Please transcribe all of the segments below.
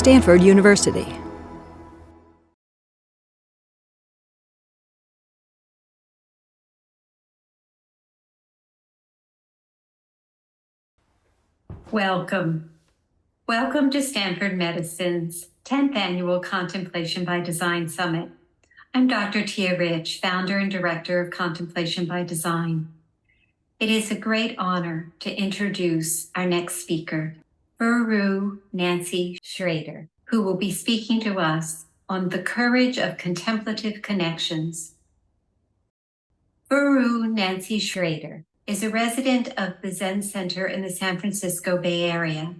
Stanford University. Welcome. Welcome to Stanford Medicine's 10th Annual Contemplation by Design Summit. I'm Dr. Tia Rich, founder and director of Contemplation by Design. It is a great honor to introduce our next speaker, Furyu Nancy Schroeder, who will be speaking to us on the courage of contemplative connections. Furyu Nancy Schroeder is a resident of the Zen Center in the San Francisco Bay Area.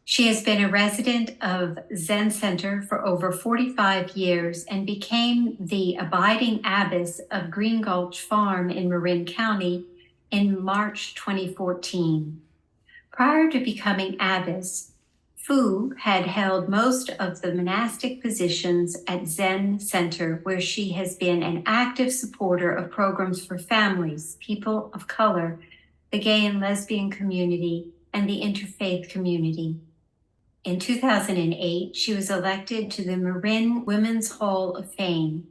She has been a resident of Zen Center for over 45 years and became the Abiding Abbess of Green Gulch Farm in Marin County in March 2014. Prior to becoming abbess, Fu had held most of the monastic positions at Zen Center, where she has been an active supporter of programs for families, people of color, the gay and lesbian community, and the interfaith community. In 2008, she was elected to the Marin Women's Hall of Fame.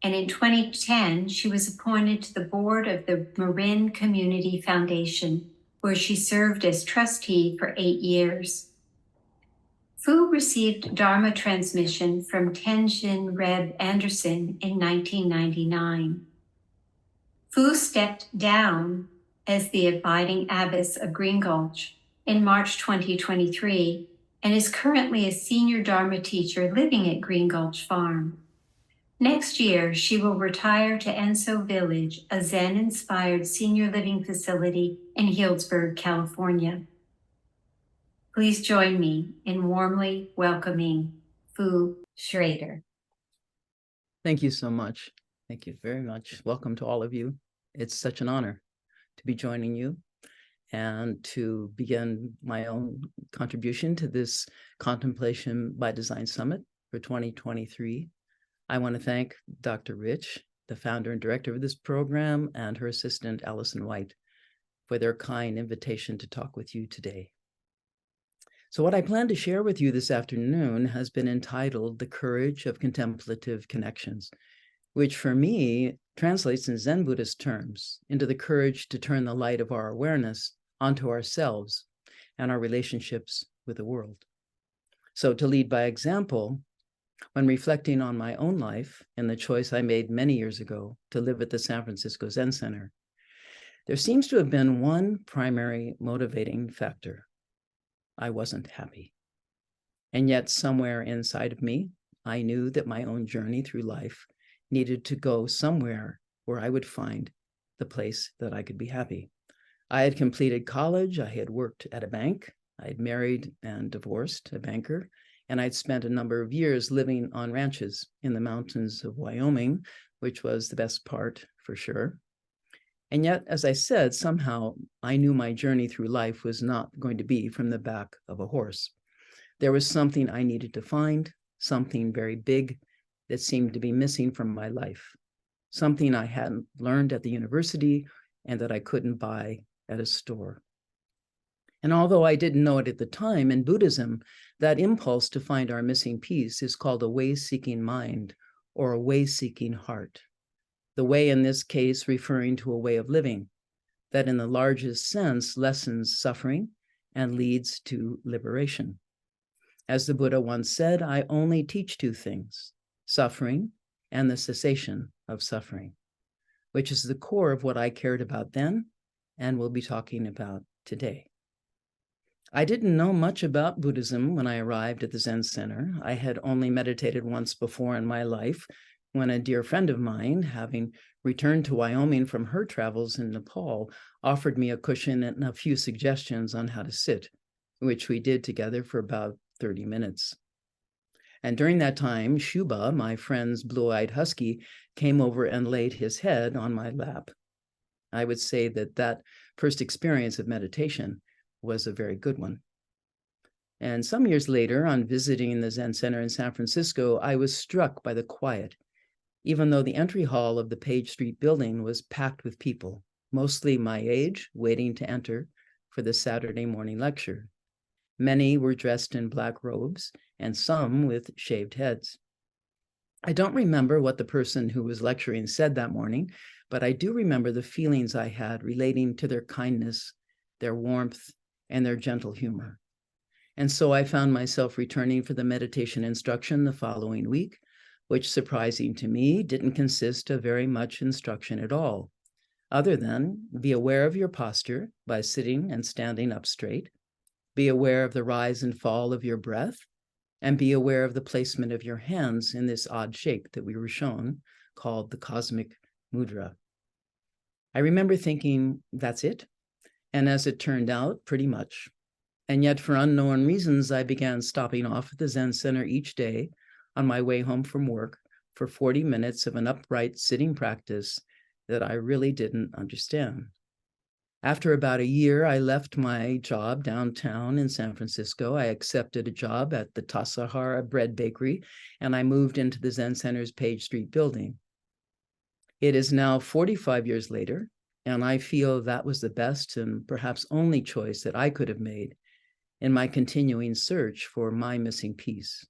And in 2010, she was appointed to the board of the Marin Community Foundation, where she served as trustee for 8 years. Fu received Dharma Transmission from Tenshin Reb Anderson in 1999. Fu stepped down as the Abiding Abbess of Green Gulch in March 2023 and is currently a senior Dharma teacher living at Green Gulch Farm. Next year, she will retire to Enso Village, a Zen-inspired senior living facility in Healdsburg, California. Please join me in warmly welcoming Fu Schroeder. Thank you so much. Thank you very much. Welcome to all of you. It's such an honor to be joining you and to begin my own contribution to this Contemplation by Design Summit for 2023. I want to thank Dr. Rich, the founder and director of this program, and her assistant, Allison White, for their kind invitation to talk with you today. So what I plan to share with you this afternoon has been entitled The Courage of Contemplative Connections, which for me translates in Zen Buddhist terms into the courage to turn the light of our awareness onto ourselves and our relationships with the world. So to lead by example, when reflecting on my own life and the choice I made many years ago to live at the San Francisco Zen Center, there seems to have been one primary motivating factor. I wasn't happy. And yet somewhere inside of me, I knew that my own journey through life needed to go somewhere where I would find the place that I could be happy. I had completed college, I had worked at a bank, I had married and divorced a banker, and I'd spent a number of years living on ranches in the mountains of Wyoming, which was the best part for sure. And yet, as I said, somehow I knew my journey through life was not going to be from the back of a horse. There was something I needed to find, something very big that seemed to be missing from my life, something I hadn't learned at the university and that I couldn't buy at a store. And although I didn't know it at the time, in Buddhism, that impulse to find our missing piece is called a way-seeking mind or a way-seeking heart. The way in this case referring to a way of living that in the largest sense lessens suffering and leads to liberation. As the Buddha once said, I only teach two things, suffering and the cessation of suffering, which is the core of what I cared about then and will be talking about today. I didn't know much about Buddhism when I arrived at the Zen Center. I had only meditated once before in my life when a dear friend of mine, having returned to Wyoming from her travels in Nepal, offered me a cushion and a few suggestions on how to sit, which we did together for about 30 minutes. And during that time, Shuba, my friend's blue-eyed husky, came over and laid his head on my lap. I would say that first experience of meditation was a very good one. And some years later, on visiting the Zen Center in San Francisco, I was struck by the quiet, even though the entry hall of the Page Street building was packed with people, mostly my age, waiting to enter for the Saturday morning lecture. Many were dressed in black robes, and some with shaved heads. I don't remember what the person who was lecturing said that morning, but I do remember the feelings I had relating to their kindness, their warmth, and their gentle humor. And so I found myself returning for the meditation instruction the following week, which, surprising to me, didn't consist of very much instruction at all, other than be aware of your posture by sitting and standing up straight, be aware of the rise and fall of your breath, and be aware of the placement of your hands in this odd shape that we were shown, called the cosmic mudra. I remember thinking, that's it? And as it turned out, pretty much. And yet, for unknown reasons, I began stopping off at the Zen Center each day on my way home from work for 40 minutes of an upright sitting practice that I really didn't understand. After about a year, I left my job downtown in San Francisco. I accepted a job at the Tassajara Bread Bakery, and I moved into the Zen Center's Page Street building. It is now 45 years later, and I feel that was the best and perhaps only choice that I could have made in my continuing search for my missing piece.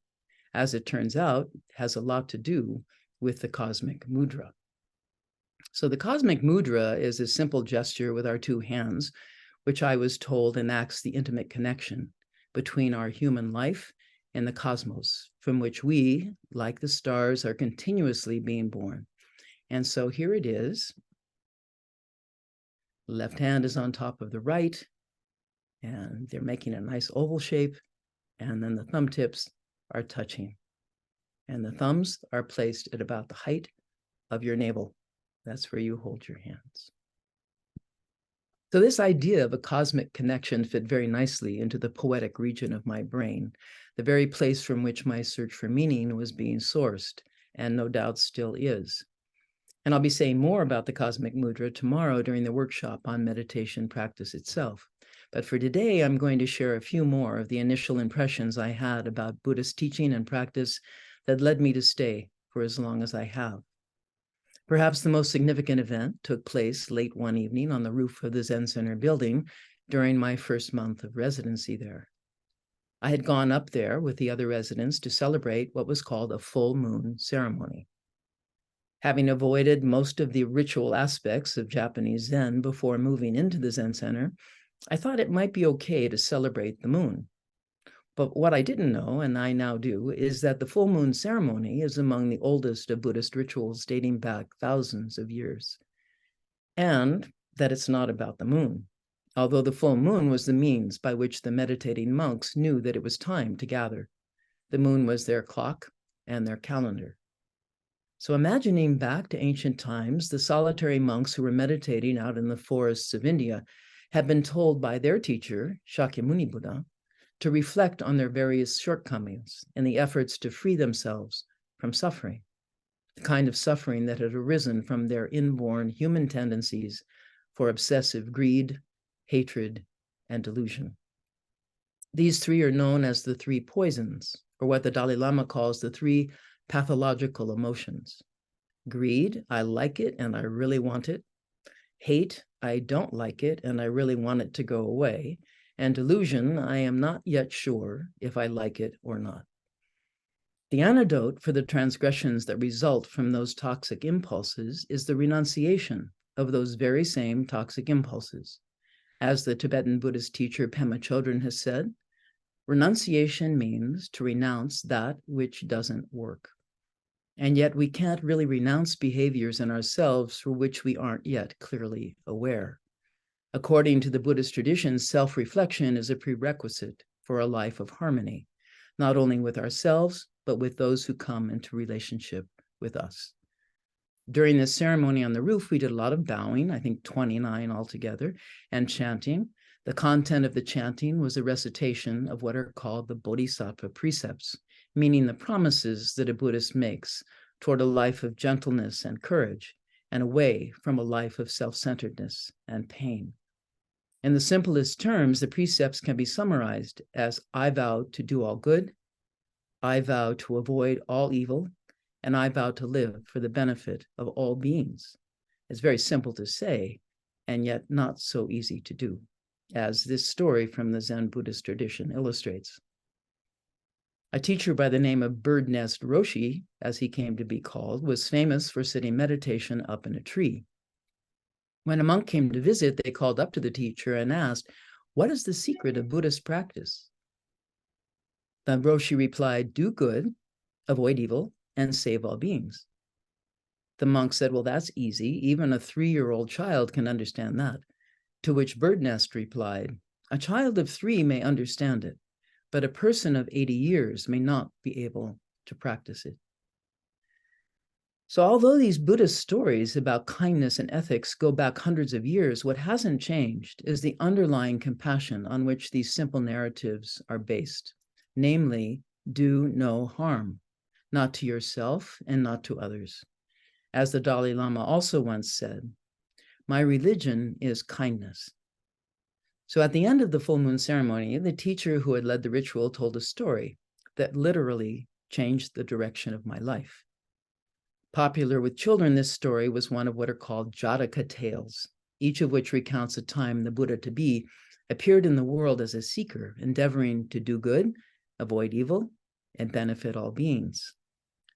As it turns out, it has a lot to do with the cosmic mudra. So the cosmic mudra is a simple gesture with our two hands, which I was told enacts the intimate connection between our human life and the cosmos, from which we, like the stars, are continuously being born. And so here it is. Left hand is on top of the right, and they're making a nice oval shape, and then the thumb tips are touching. And the thumbs are placed at about the height of your navel. That's where you hold your hands. So this idea of a cosmic connection fit very nicely into the poetic region of my brain, the very place from which my search for meaning was being sourced, and no doubt still is. And I'll be saying more about the cosmic mudra tomorrow during the workshop on meditation practice itself. But for today, I'm going to share a few more of the initial impressions I had about Buddhist teaching and practice that led me to stay for as long as I have. Perhaps the most significant event took place late one evening on the roof of the Zen Center building during my first month of residency there. I had gone up there with the other residents to celebrate what was called a full moon ceremony. Having avoided most of the ritual aspects of Japanese Zen before moving into the Zen Center, I thought it might be okay to celebrate the moon. But what I didn't know, and I now do, is that the full moon ceremony is among the oldest of Buddhist rituals dating back thousands of years, and that it's not about the moon, although the full moon was the means by which the meditating monks knew that it was time to gather. The moon was their clock and their calendar. So imagining back to ancient times, the solitary monks who were meditating out in the forests of India had been told by their teacher, Shakyamuni Buddha, to reflect on their various shortcomings and the efforts to free themselves from suffering, the kind of suffering that had arisen from their inborn human tendencies for obsessive greed, hatred, and delusion. These three are known as the three poisons, or what the Dalai Lama calls the three pathological emotions. Greed, I like it and I really want it. Hate, I don't like it and I really want it to go away. And delusion, I am not yet sure if I like it or not. The antidote for the transgressions that result from those toxic impulses is the renunciation of those very same toxic impulses. As the Tibetan Buddhist teacher Pema Chodron has said, renunciation means to renounce that which doesn't work. And yet we can't really renounce behaviors in ourselves for which we aren't yet clearly aware. According to the Buddhist tradition, self-reflection is a prerequisite for a life of harmony, not only with ourselves, but with those who come into relationship with us. During this ceremony on the roof, we did a lot of bowing, I think 29 altogether, and chanting. The content of the chanting was a recitation of what are called the Bodhisattva precepts, meaning the promises that a Buddhist makes toward a life of gentleness and courage, and away from a life of self-centeredness and pain. In the simplest terms, the precepts can be summarized as I vow to do all good, I vow to avoid all evil, and I vow to live for the benefit of all beings. It's very simple to say, and yet not so easy to do. as this story from the Zen Buddhist tradition illustrates. A teacher by the name of Bird Nest Roshi, as he came to be called, was famous for sitting meditation up in a tree. When a monk came to visit, they called up to the teacher and asked, "What is the secret of Buddhist practice?" The Roshi replied, "Do good, avoid evil, and save all beings." The monk said, "Well, that's easy. Even a 3-year-old child can understand that." To which Bird Nest replied, "A child of 3 may understand it, but a person of 80 years may not be able to practice it." So although these Buddhist stories about kindness and ethics go back hundreds of years, what hasn't changed is the underlying compassion on which these simple narratives are based, namely, do no harm, not to yourself and not to others. As the Dalai Lama also once said, "My religion is kindness." So at the end of the full moon ceremony, the teacher who had led the ritual told a story that literally changed the direction of my life. Popular with children, this story was one of what are called Jataka tales, each of which recounts a time the Buddha to be appeared in the world as a seeker, endeavoring to do good, avoid evil, and benefit all beings.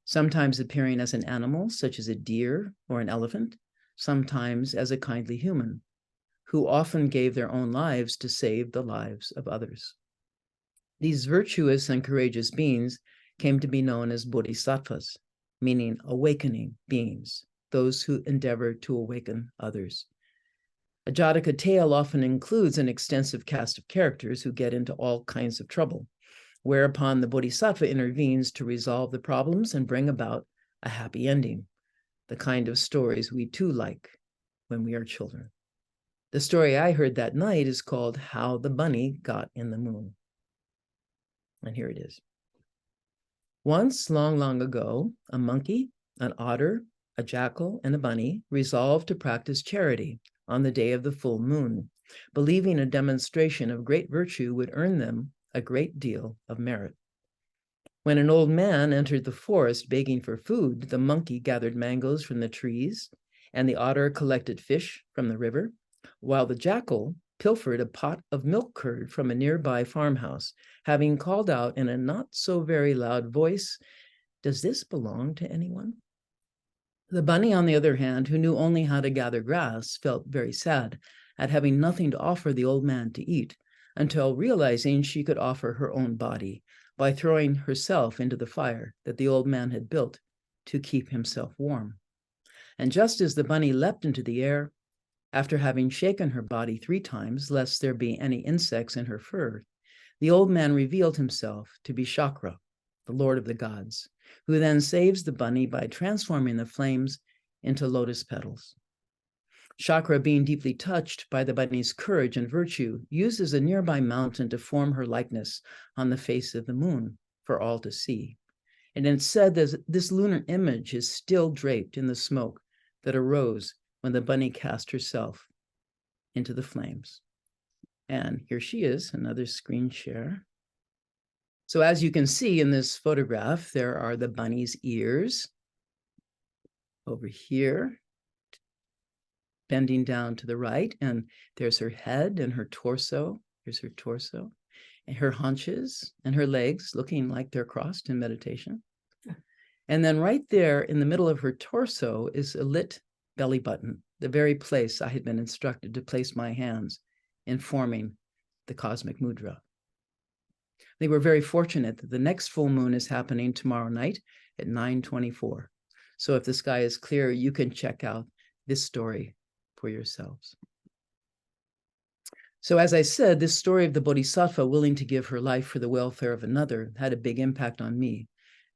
Sometimes appearing as an animal, such as a deer or an elephant, sometimes as a kindly human, who often gave their own lives to save the lives of others. These virtuous and courageous beings came to be known as bodhisattvas, meaning awakening beings, those who endeavor to awaken others. A Jataka tale often includes an extensive cast of characters who get into all kinds of trouble, whereupon the bodhisattva intervenes to resolve the problems and bring about a happy ending, the kind of stories we too like when we are children. The story I heard that night is called How the Bunny Got in the Moon. And here it is. Once, long, long ago, a monkey, an otter, a jackal, and a bunny resolved to practice charity on the day of the full moon, believing a demonstration of great virtue would earn them a great deal of merit. When an old man entered the forest begging for food, the monkey gathered mangoes from the trees, and the otter collected fish from the river, while the jackal pilfered a pot of milk curd from a nearby farmhouse, having called out in a not so very loud voice, "Does this belong to anyone?" The bunny, on the other hand, who knew only how to gather grass, felt very sad at having nothing to offer the old man to eat, until realizing she could offer her own body by throwing herself into the fire that the old man had built to keep himself warm. And just as the bunny leapt into the air, after having shaken her body 3 times, lest there be any insects in her fur, the old man revealed himself to be Chakra, the Lord of the gods, who then saves the bunny by transforming the flames into lotus petals. Chakra, being deeply touched by the bunny's courage and virtue, uses a nearby mountain to form her likeness on the face of the moon for all to see. And it's said that this lunar image is still draped in the smoke that arose when the bunny cast herself into the flames. And here she is, another screen share. So as you can see in this photograph, there are the bunny's ears over here, bending down to the right, and there's her head and her torso. Here's her torso, and her haunches and her legs looking like they're crossed in meditation. And then right there in the middle of her torso is a lit belly button, the very place I had been instructed to place my hands in forming the cosmic mudra. They were very fortunate that the next full moon is happening tomorrow night at 9:24. So if the sky is clear, you can check out this story for yourselves. So as I said, this story of the bodhisattva willing to give her life for the welfare of another had a big impact on me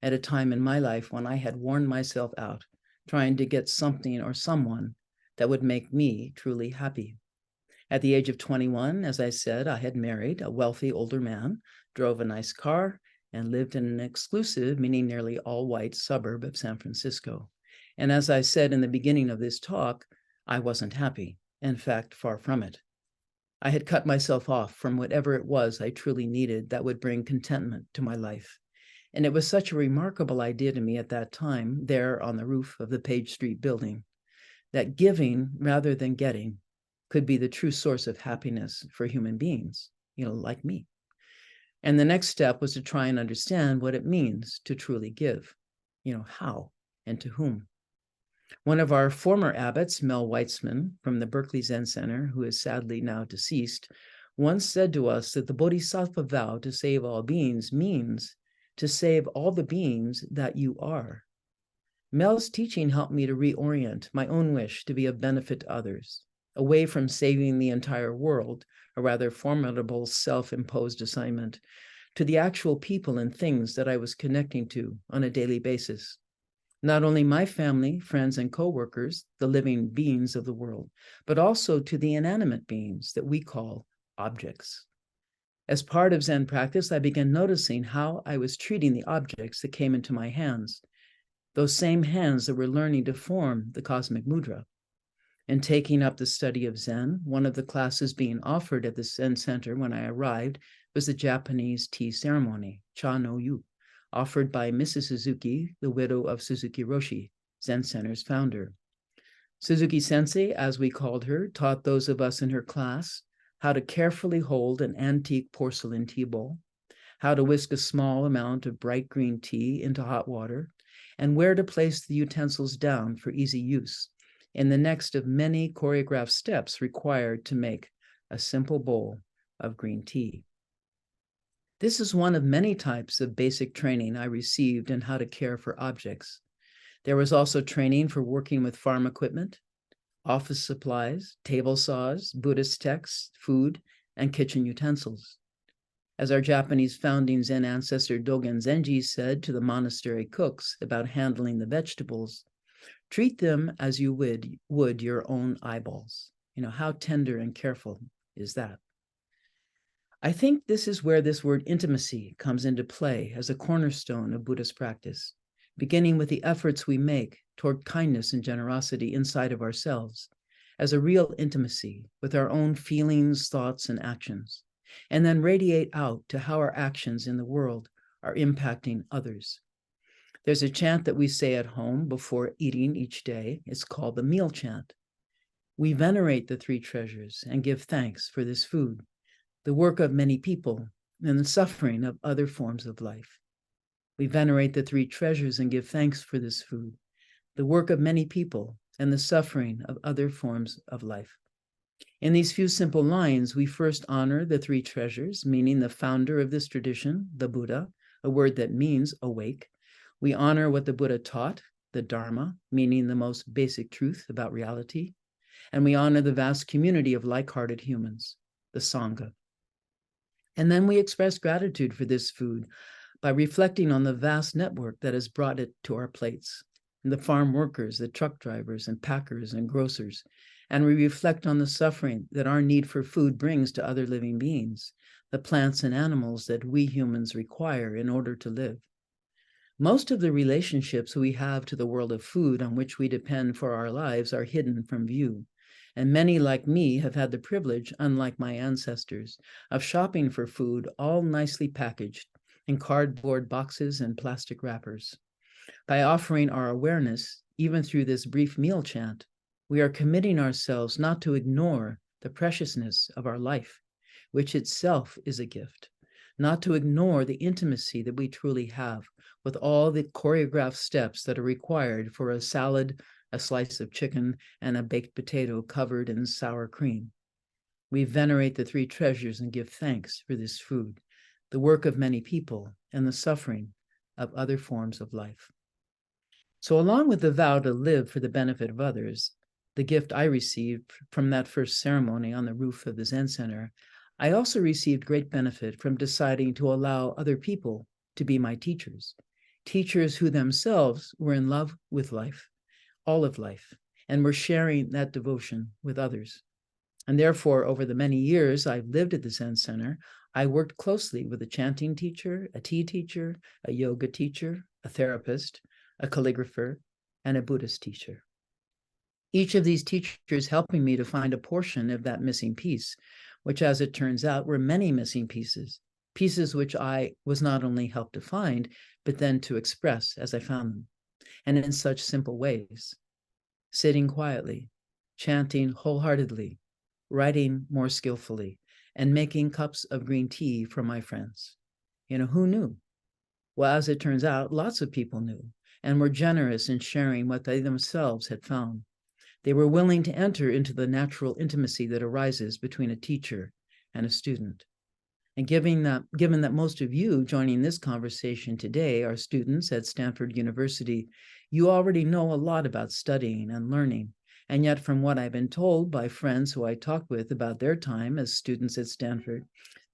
at a time in my life when I had worn myself out trying to get something or someone that would make me truly happy. At the age of 21, as I said, I had married a wealthy older man, drove a nice car, and lived in an exclusive, meaning nearly all-white suburb of San Francisco. And as I said in the beginning of this talk, I wasn't happy. In fact, far from it. I had cut myself off from whatever it was I truly needed that would bring contentment to my life. And it was such a remarkable idea to me at that time, there on the roof of the Page Street building, that giving rather than getting could be the true source of happiness for human beings, like me. And the next step was to try and understand what it means to truly give, how and to whom. One of our former abbots, Mel Weitzman from the Berkeley Zen Center, who is sadly now deceased, once said to us that the Bodhisattva vow to save all beings means to save all the beings that you are. Mel's teaching helped me to reorient my own wish to be of benefit to others, away from saving the entire world, a rather formidable self-imposed assignment, to the actual people and things that I was connecting to on a daily basis. Not only my family, friends, and coworkers, the living beings of the world, but also to the inanimate beings that we call objects. As part of Zen practice, I began noticing how I was treating the objects that came into my hands, those same hands that were learning to form the cosmic mudra. In taking up the study of Zen, one of the classes being offered at the Zen Center when I arrived was the Japanese tea ceremony, Cha no Yu, offered by Mrs. Suzuki, the widow of Suzuki Roshi, Zen Center's founder. Suzuki Sensei, as we called her, taught those of us in her class how to carefully hold an antique porcelain tea bowl, how to whisk a small amount of bright green tea into hot water, and where to place the utensils down for easy use in the next of many choreographed steps required to make a simple bowl of green tea. This is one of many types of basic training I received in how to care for objects. There was also training for working with farm equipment, office supplies, table saws, Buddhist texts, food, and kitchen utensils. As our Japanese founding Zen ancestor Dogen Zenji said to the monastery cooks about handling the vegetables, treat them as you would your own eyeballs. How tender and careful is that? I think this is where this word intimacy comes into play as a cornerstone of Buddhist practice, beginning with the efforts we make toward kindness and generosity inside of ourselves, as a real intimacy with our own feelings, thoughts, and actions, and then radiate out to how our actions in the world are impacting others. There's a chant that we say at home before eating each day. It's called the meal chant. We venerate the three treasures and give thanks for this food, the work of many people, and the suffering of other forms of life. We venerate the three treasures and give thanks for this food, the work of many people, and the suffering of other forms of life. In these few simple lines, we first honor the three treasures, meaning the founder of this tradition, the Buddha, a word that means awake. We honor what the Buddha taught, the Dharma, meaning the most basic truth about reality. And we honor the vast community of like-hearted humans, the Sangha. And then we express gratitude for this food by reflecting on the vast network that has brought it to our plates, the farm workers, the truck drivers and packers and grocers. And we reflect on the suffering that our need for food brings to other living beings, the plants and animals that we humans require in order to live. Most of the relationships we have to the world of food on which we depend for our lives are hidden from view. And many like me have had the privilege, unlike my ancestors, of shopping for food all nicely packaged in cardboard boxes and plastic wrappers. By offering our awareness, even through this brief meal chant, we are committing ourselves not to ignore the preciousness of our life, which itself is a gift, not to ignore the intimacy that we truly have with all the choreographed steps that are required for a salad, a slice of chicken, and a baked potato covered in sour cream. We venerate the three treasures and give thanks for this food, the work of many people, and the suffering of other forms of life. So along with the vow to live for the benefit of others, the gift I received from that first ceremony on the roof of the Zen Center, I also received great benefit from deciding to allow other people to be my teachers, teachers who themselves were in love with life, all of life, and were sharing that devotion with others. And therefore, over the many years I've lived at the Zen Center, I worked closely with a chanting teacher, a tea teacher, a yoga teacher, a therapist, a calligrapher, and a Buddhist teacher. Each of these teachers helping me to find a portion of that missing piece, which, as it turns out, were many missing pieces, pieces which I was not only helped to find, but then to express as I found them, and in such simple ways. Sitting quietly, chanting wholeheartedly, writing more skillfully, and making cups of green tea for my friends. Who knew? Well, as it turns out, lots of people knew and were generous in sharing what they themselves had found. They were willing to enter into the natural intimacy that arises between a teacher and a student. And given that most of you joining this conversation today are students at Stanford University, you already know a lot about studying and learning. And yet, from what I've been told by friends who I talked with about their time as students at Stanford,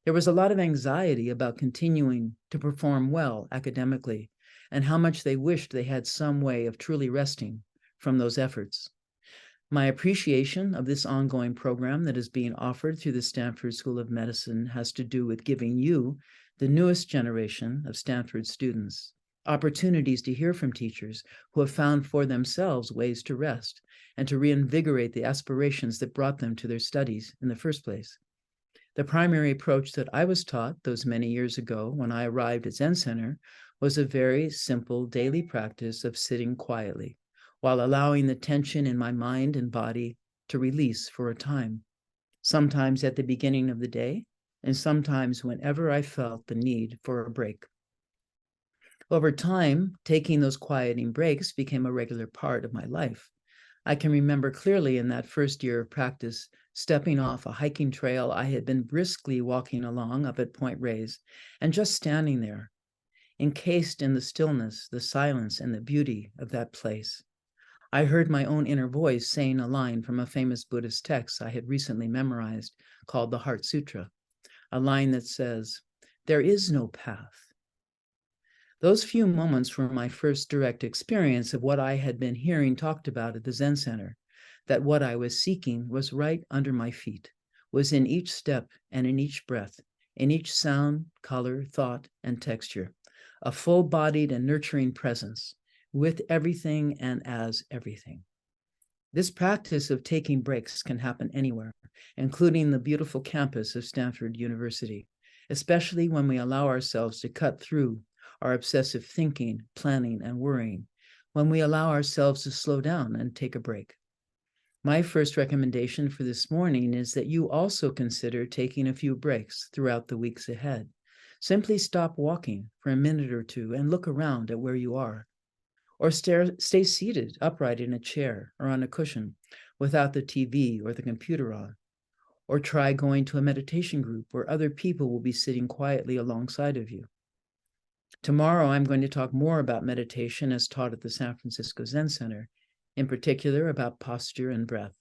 there was a lot of anxiety about continuing to perform well academically and how much they wished they had some way of truly resting from those efforts. My appreciation of this ongoing program that is being offered through the Stanford School of Medicine has to do with giving you, the newest generation of Stanford students, opportunities to hear from teachers who have found for themselves ways to rest and to reinvigorate the aspirations that brought them to their studies in the first place. The primary approach that I was taught those many years ago when I arrived at Zen Center was a very simple daily practice of sitting quietly, while allowing the tension in my mind and body to release for a time, sometimes at the beginning of the day, and sometimes whenever I felt the need for a break. Over time, taking those quieting breaks became a regular part of my life. I can remember clearly in that first year of practice, stepping off a hiking trail I had been briskly walking along up at Point Reyes, and just standing there, encased in the stillness, the silence, and the beauty of that place. I heard my own inner voice saying a line from a famous Buddhist text I had recently memorized called the Heart Sutra, a line that says, "There is no path." Those few moments were my first direct experience of what I had been hearing talked about at the Zen Center, that what I was seeking was right under my feet, was in each step and in each breath, in each sound, color, thought, and texture, a full-bodied and nurturing presence, with everything and as everything. This practice of taking breaks can happen anywhere, including the beautiful campus of Stanford University, especially when we allow ourselves to cut through our obsessive thinking, planning, and worrying, when we allow ourselves to slow down and take a break. My first recommendation for this morning is that you also consider taking a few breaks throughout the weeks ahead. Simply stop walking for a minute or two and look around at where you are. Or stay seated upright in a chair or on a cushion without the TV or the computer on. Or try going to a meditation group where other people will be sitting quietly alongside of you. Tomorrow, I'm going to talk more about meditation as taught at the San Francisco Zen Center, in particular about posture and breath.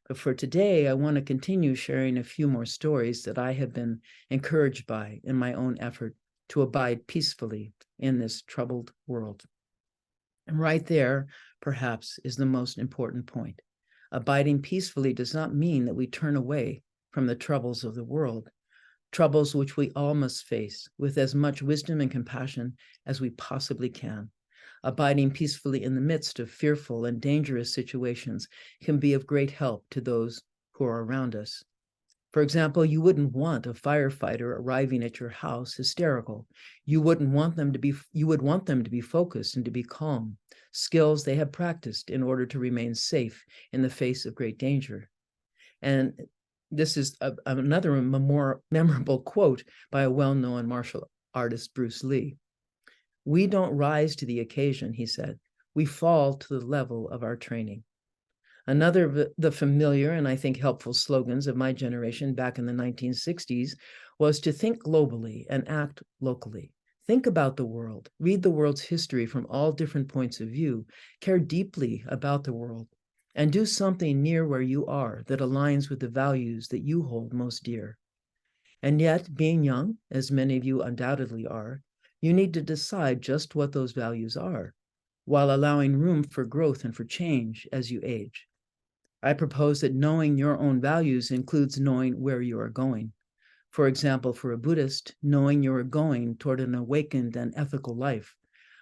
But for today, I want to continue sharing a few more stories that I have been encouraged by in my own effort to abide peacefully in this troubled world. And right there, perhaps, is the most important point. Abiding peacefully does not mean that we turn away from the troubles of the world, troubles which we all must face with as much wisdom and compassion as we possibly can. Abiding peacefully in the midst of fearful and dangerous situations can be of great help to those who are around us. For example, you wouldn't want a firefighter arriving at your house hysterical. You would want them to be focused and to be calm, skills they have practiced in order to remain safe in the face of great danger. And this is another more memorable quote by a well-known martial artist, Bruce Lee. "We don't rise to the occasion," he said. "We fall to the level of our training." Another of the familiar and I think helpful slogans of my generation back in the 1960s was to think globally and act locally. Think about the world, read the world's history from all different points of view, care deeply about the world, and do something near where you are that aligns with the values that you hold most dear. And yet, being young, as many of you undoubtedly are, you need to decide just what those values are, while allowing room for growth and for change as you age. I propose that knowing your own values includes knowing where you are going. For example, for a Buddhist, knowing you are going toward an awakened and ethical life,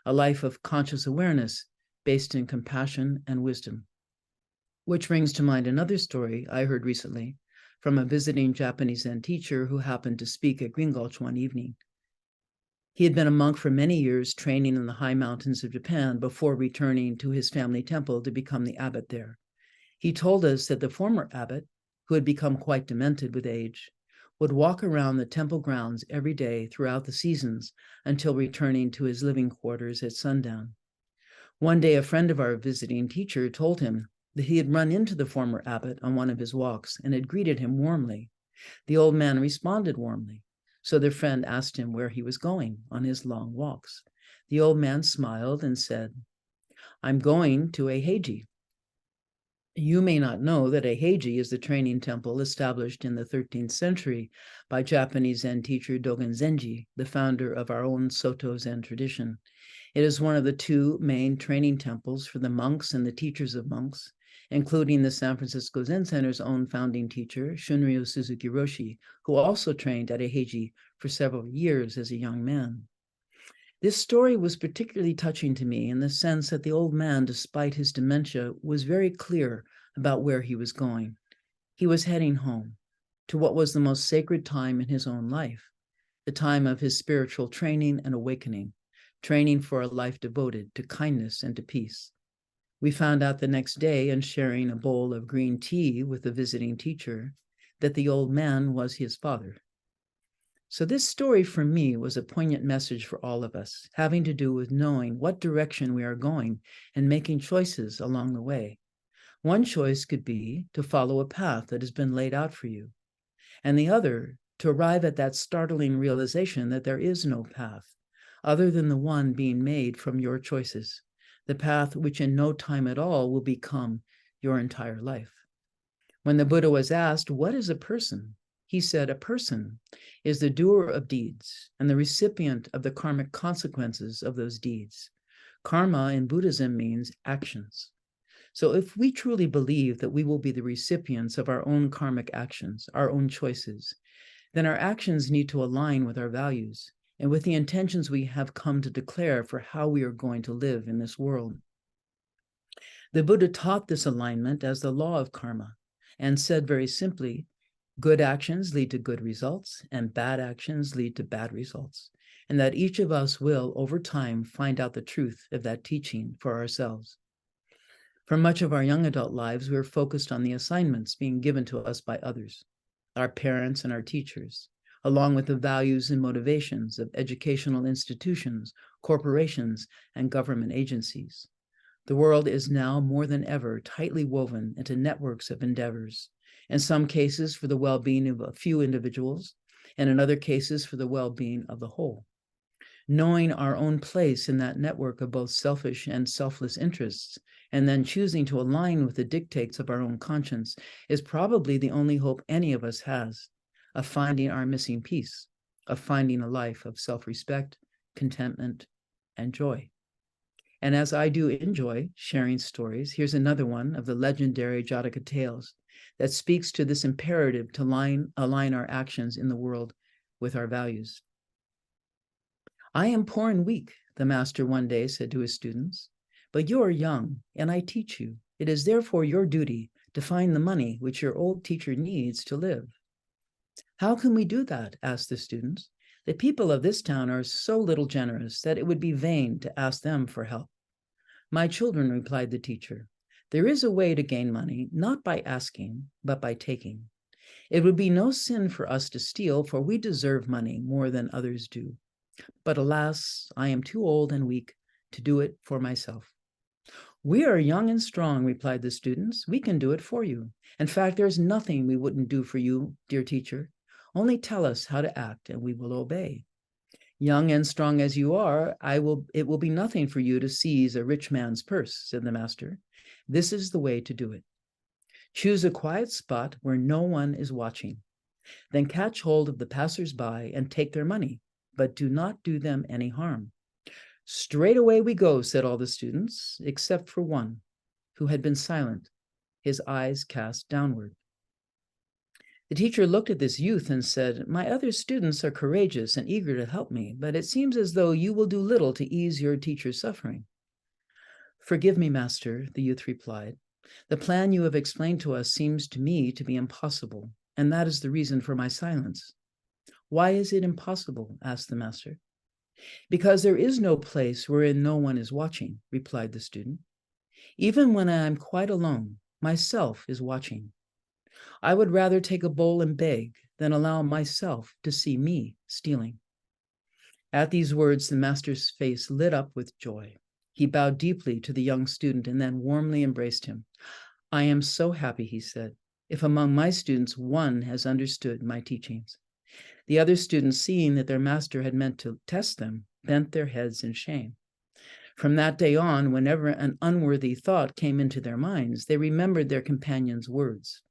a life of conscious awareness based in compassion and wisdom. Which brings to mind another story I heard recently from a visiting Japanese Zen teacher who happened to speak at Green Gulch one evening. He had been a monk for many years, training in the high mountains of Japan before returning to his family temple to become the abbot there. He told us that the former abbot who had become quite demented with age, would walk around the temple grounds every day throughout the seasons until returning to his living quarters at sundown. One day, a friend of our visiting teacher told him that he had run into the former abbot on one of his walks and had greeted him warmly. The old man responded warmly, so the friend asked him where he was going on his long walks. The old man smiled and said, "I'm going to a Heiji." You may not know that a Heiji is the training temple established in the 13th century by Japanese Zen teacher Dogen Zenji, the founder of our own Soto Zen tradition. It is one of the two main training temples for the monks and the teachers of monks, including the San Francisco Zen Center's own founding teacher, Shunryu Suzuki Roshi, who also trained at a Heiji for several years as a young man. This story was particularly touching to me in the sense that the old man, despite his dementia, was very clear about where he was going. He was heading home to what was the most sacred time in his own life, the time of his spiritual training and awakening, training for a life devoted to kindness and to peace. We found out the next day, in sharing a bowl of green tea with the visiting teacher, that the old man was his father. So this story for me was a poignant message for all of us, having to do with knowing what direction we are going and making choices along the way. One choice could be to follow a path that has been laid out for you, and the other to arrive at that startling realization that there is no path other than the one being made from your choices, the path which in no time at all will become your entire life. When the Buddha was asked, "What is a person?" he said, "A person is the doer of deeds and the recipient of the karmic consequences of those deeds." Karma in Buddhism means actions. So if we truly believe that we will be the recipients of our own karmic actions, our own choices, then our actions need to align with our values and with the intentions we have come to declare for how we are going to live in this world. The Buddha taught this alignment as the law of karma and said very simply, good actions lead to good results and bad actions lead to bad results, and that each of us will, over time, find out the truth of that teaching for ourselves. For much of our young adult lives, we are focused on the assignments being given to us by others, our parents and our teachers, along with the values and motivations of educational institutions, corporations, and government agencies. The world is now more than ever tightly woven into networks of endeavors, in some cases for the well-being of a few individuals, and in other cases for the well-being of the whole. Knowing our own place in that network of both selfish and selfless interests, and then choosing to align with the dictates of our own conscience, is probably the only hope any of us has of finding our missing piece, of finding a life of self-respect, contentment, and joy. And as I do enjoy sharing stories, here's another one of the legendary Jataka tales that speaks to this imperative to align our actions in the world with our values. "I am poor and weak," the master one day said to his students, "but you are young, and I teach you. It is therefore your duty to find the money which your old teacher needs to live." "How can we do that?" asked the students. "The people of this town are so little generous that it would be vain to ask them for help." "My children," replied the teacher, "there is a way to gain money, not by asking, but by taking. It would be no sin for us to steal, for we deserve money more than others do. But alas, I am too old and weak to do it for myself." "We are young and strong," replied the students. "We can do it for you. In fact, there's nothing we wouldn't do for you, dear teacher. Only tell us how to act and we will obey." "Young and strong as you are, it will be nothing for you to seize a rich man's purse," said the master. "This is the way to do it. Choose a quiet spot where no one is watching. Then catch hold of the passers-by and take their money, but do not do them any harm." "Straight away we go," said all the students, except for one, who had been silent, his eyes cast downward. The teacher looked at this youth and said, "My other students are courageous and eager to help me, but it seems as though you will do little to ease your teacher's suffering." "Forgive me, master," the youth replied. "The plan you have explained to us seems to me to be impossible, and that is the reason for my silence." "Why is it impossible?" asked the master. "Because there is no place wherein no one is watching," replied the student. "Even when I am quite alone, myself is watching. I would rather take a bowl and beg than allow myself to see me stealing." At these words, the master's face lit up with joy. He bowed deeply to the young student and then warmly embraced him. "I am so happy," he said, "if among my students one has understood my teachings." The other students, seeing that their master had meant to test them, bent their heads in shame. From that day on, whenever an unworthy thought came into their minds, they remembered their companion's words.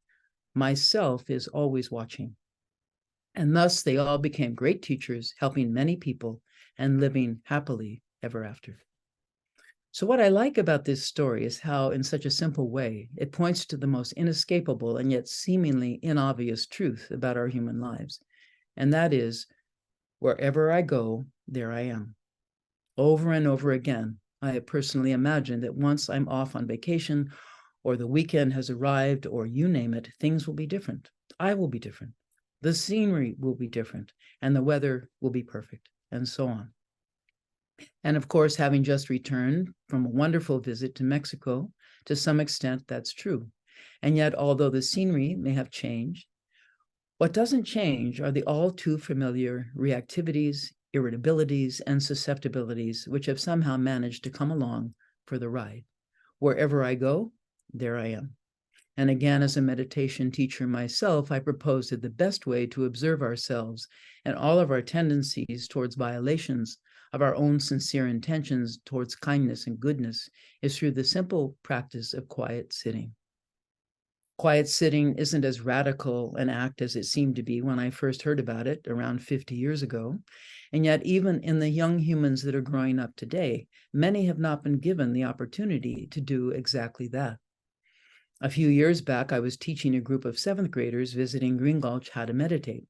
"Myself is always watching." And thus they all became great teachers, helping many people and living happily ever after. So what I like about this story is how, in such a simple way, it points to the most inescapable and yet seemingly inobvious truth about our human lives. And that is, wherever I go, there I am. Over and over again, I have personally imagined that once I'm off on vacation, or the weekend has arrived, or you name it, things will be different. I will be different. The scenery will be different, and the weather will be perfect, and so on. And of course, having just returned from a wonderful visit to Mexico, to some extent, that's true. And yet, although the scenery may have changed, what doesn't change are the all too familiar reactivities, irritabilities, and susceptibilities which have somehow managed to come along for the ride. Wherever I go, there I am. And again, as a meditation teacher myself, I propose that the best way to observe ourselves and all of our tendencies towards violations of our own sincere intentions towards kindness and goodness is through the simple practice of quiet sitting. Quiet sitting isn't as radical an act as it seemed to be when I first heard about it around 50 years ago. And yet, even in the young humans that are growing up today, many have not been given the opportunity to do exactly that. A few years back, I was teaching a group of 7th graders visiting Green Gulch how to meditate.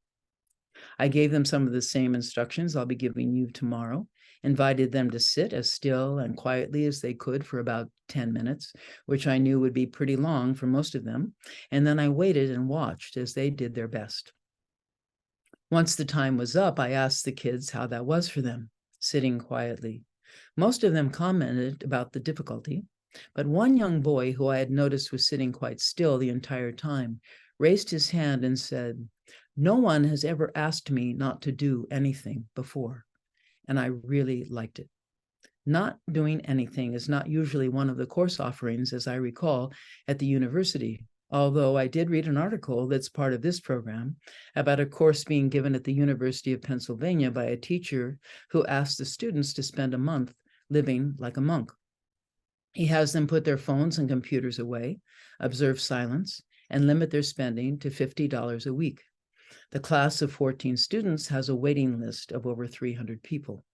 I gave them some of the same instructions I'll be giving you tomorrow, invited them to sit as still and quietly as they could for about 10 minutes, which I knew would be pretty long for most of them, and then I waited and watched as they did their best. Once the time was up, I asked the kids how that was for them, sitting quietly. Most of them commented about the difficulty, but one young boy who I had noticed was sitting quite still the entire time raised his hand and said, "No one has ever asked me not to do anything before," and I really liked it. Not doing anything is not usually one of the course offerings, as I recall, at the university, although I did read an article that's part of this program about a course being given at the University of Pennsylvania by a teacher who asked the students to spend a month living like a monk. He has them put their phones and computers away, observe silence, and limit their spending to $50 a week. The class of 14 students has a waiting list of over 300 people.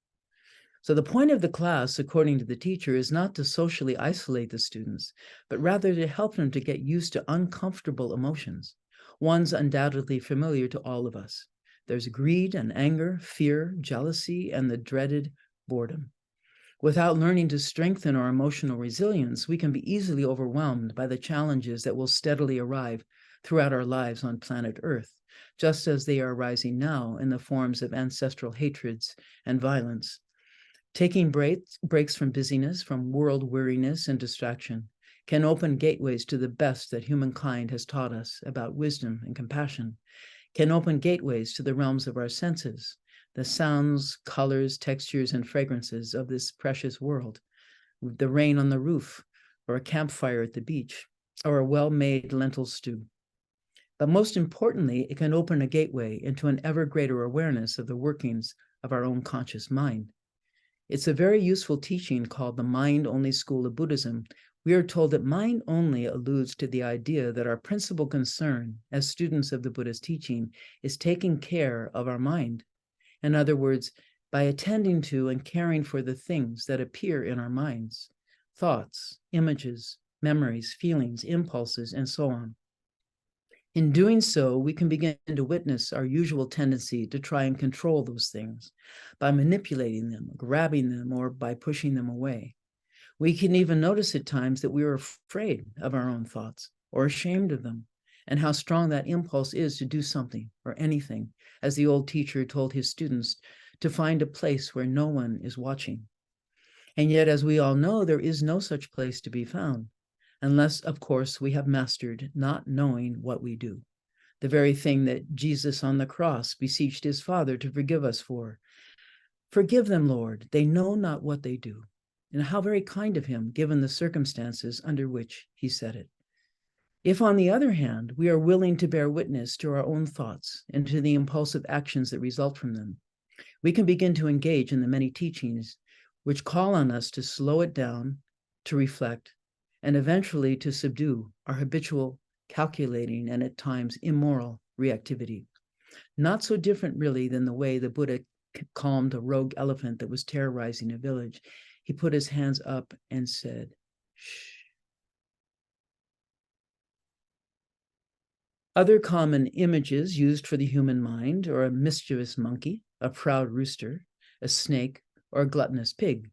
So the point of the class, according to the teacher, is not to socially isolate the students, but rather to help them to get used to uncomfortable emotions, ones undoubtedly familiar to all of us. There's greed and anger, fear, jealousy, and the dreaded boredom. Without learning to strengthen our emotional resilience, we can be easily overwhelmed by the challenges that will steadily arrive throughout our lives on planet Earth, just as they are arising now in the forms of ancestral hatreds and violence. Taking breaks from busyness, from world weariness and distraction, can open gateways to the best that humankind has taught us about wisdom and compassion, can open gateways to the realms of our senses, the sounds, colors, textures, and fragrances of this precious world, the rain on the roof, or a campfire at the beach, or a well-made lentil stew. But most importantly, it can open a gateway into an ever greater awareness of the workings of our own conscious mind. It's a very useful teaching called the mind-only school of Buddhism. We are told that mind only alludes to the idea that our principal concern as students of the Buddhist teaching is taking care of our mind. In other words, by attending to and caring for the things that appear in our minds, thoughts, images, memories, feelings, impulses, and so on. In doing so, we can begin to witness our usual tendency to try and control those things by manipulating them, grabbing them, or by pushing them away. We can even notice at times that we are afraid of our own thoughts or ashamed of them, and how strong that impulse is to do something or anything, as the old teacher told his students, to find a place where no one is watching. And yet, as we all know, there is no such place to be found, unless, of course, we have mastered not knowing what we do. the very thing that Jesus on the cross beseeched his Father to forgive us for. Forgive them, Lord, they know not what they do. And how very kind of him, given the circumstances under which he said it. If, on the other hand, we are willing to bear witness to our own thoughts and to the impulsive actions that result from them, we can begin to engage in the many teachings which call on us to slow it down, to reflect, and eventually to subdue our habitual, calculating, and at times immoral reactivity. Not so different, really, than the way the Buddha calmed a rogue elephant that was terrorizing a village. He put his hands up and said, "Shh." Other common images used for the human mind are a mischievous monkey, a proud rooster, a snake, or a gluttonous pig.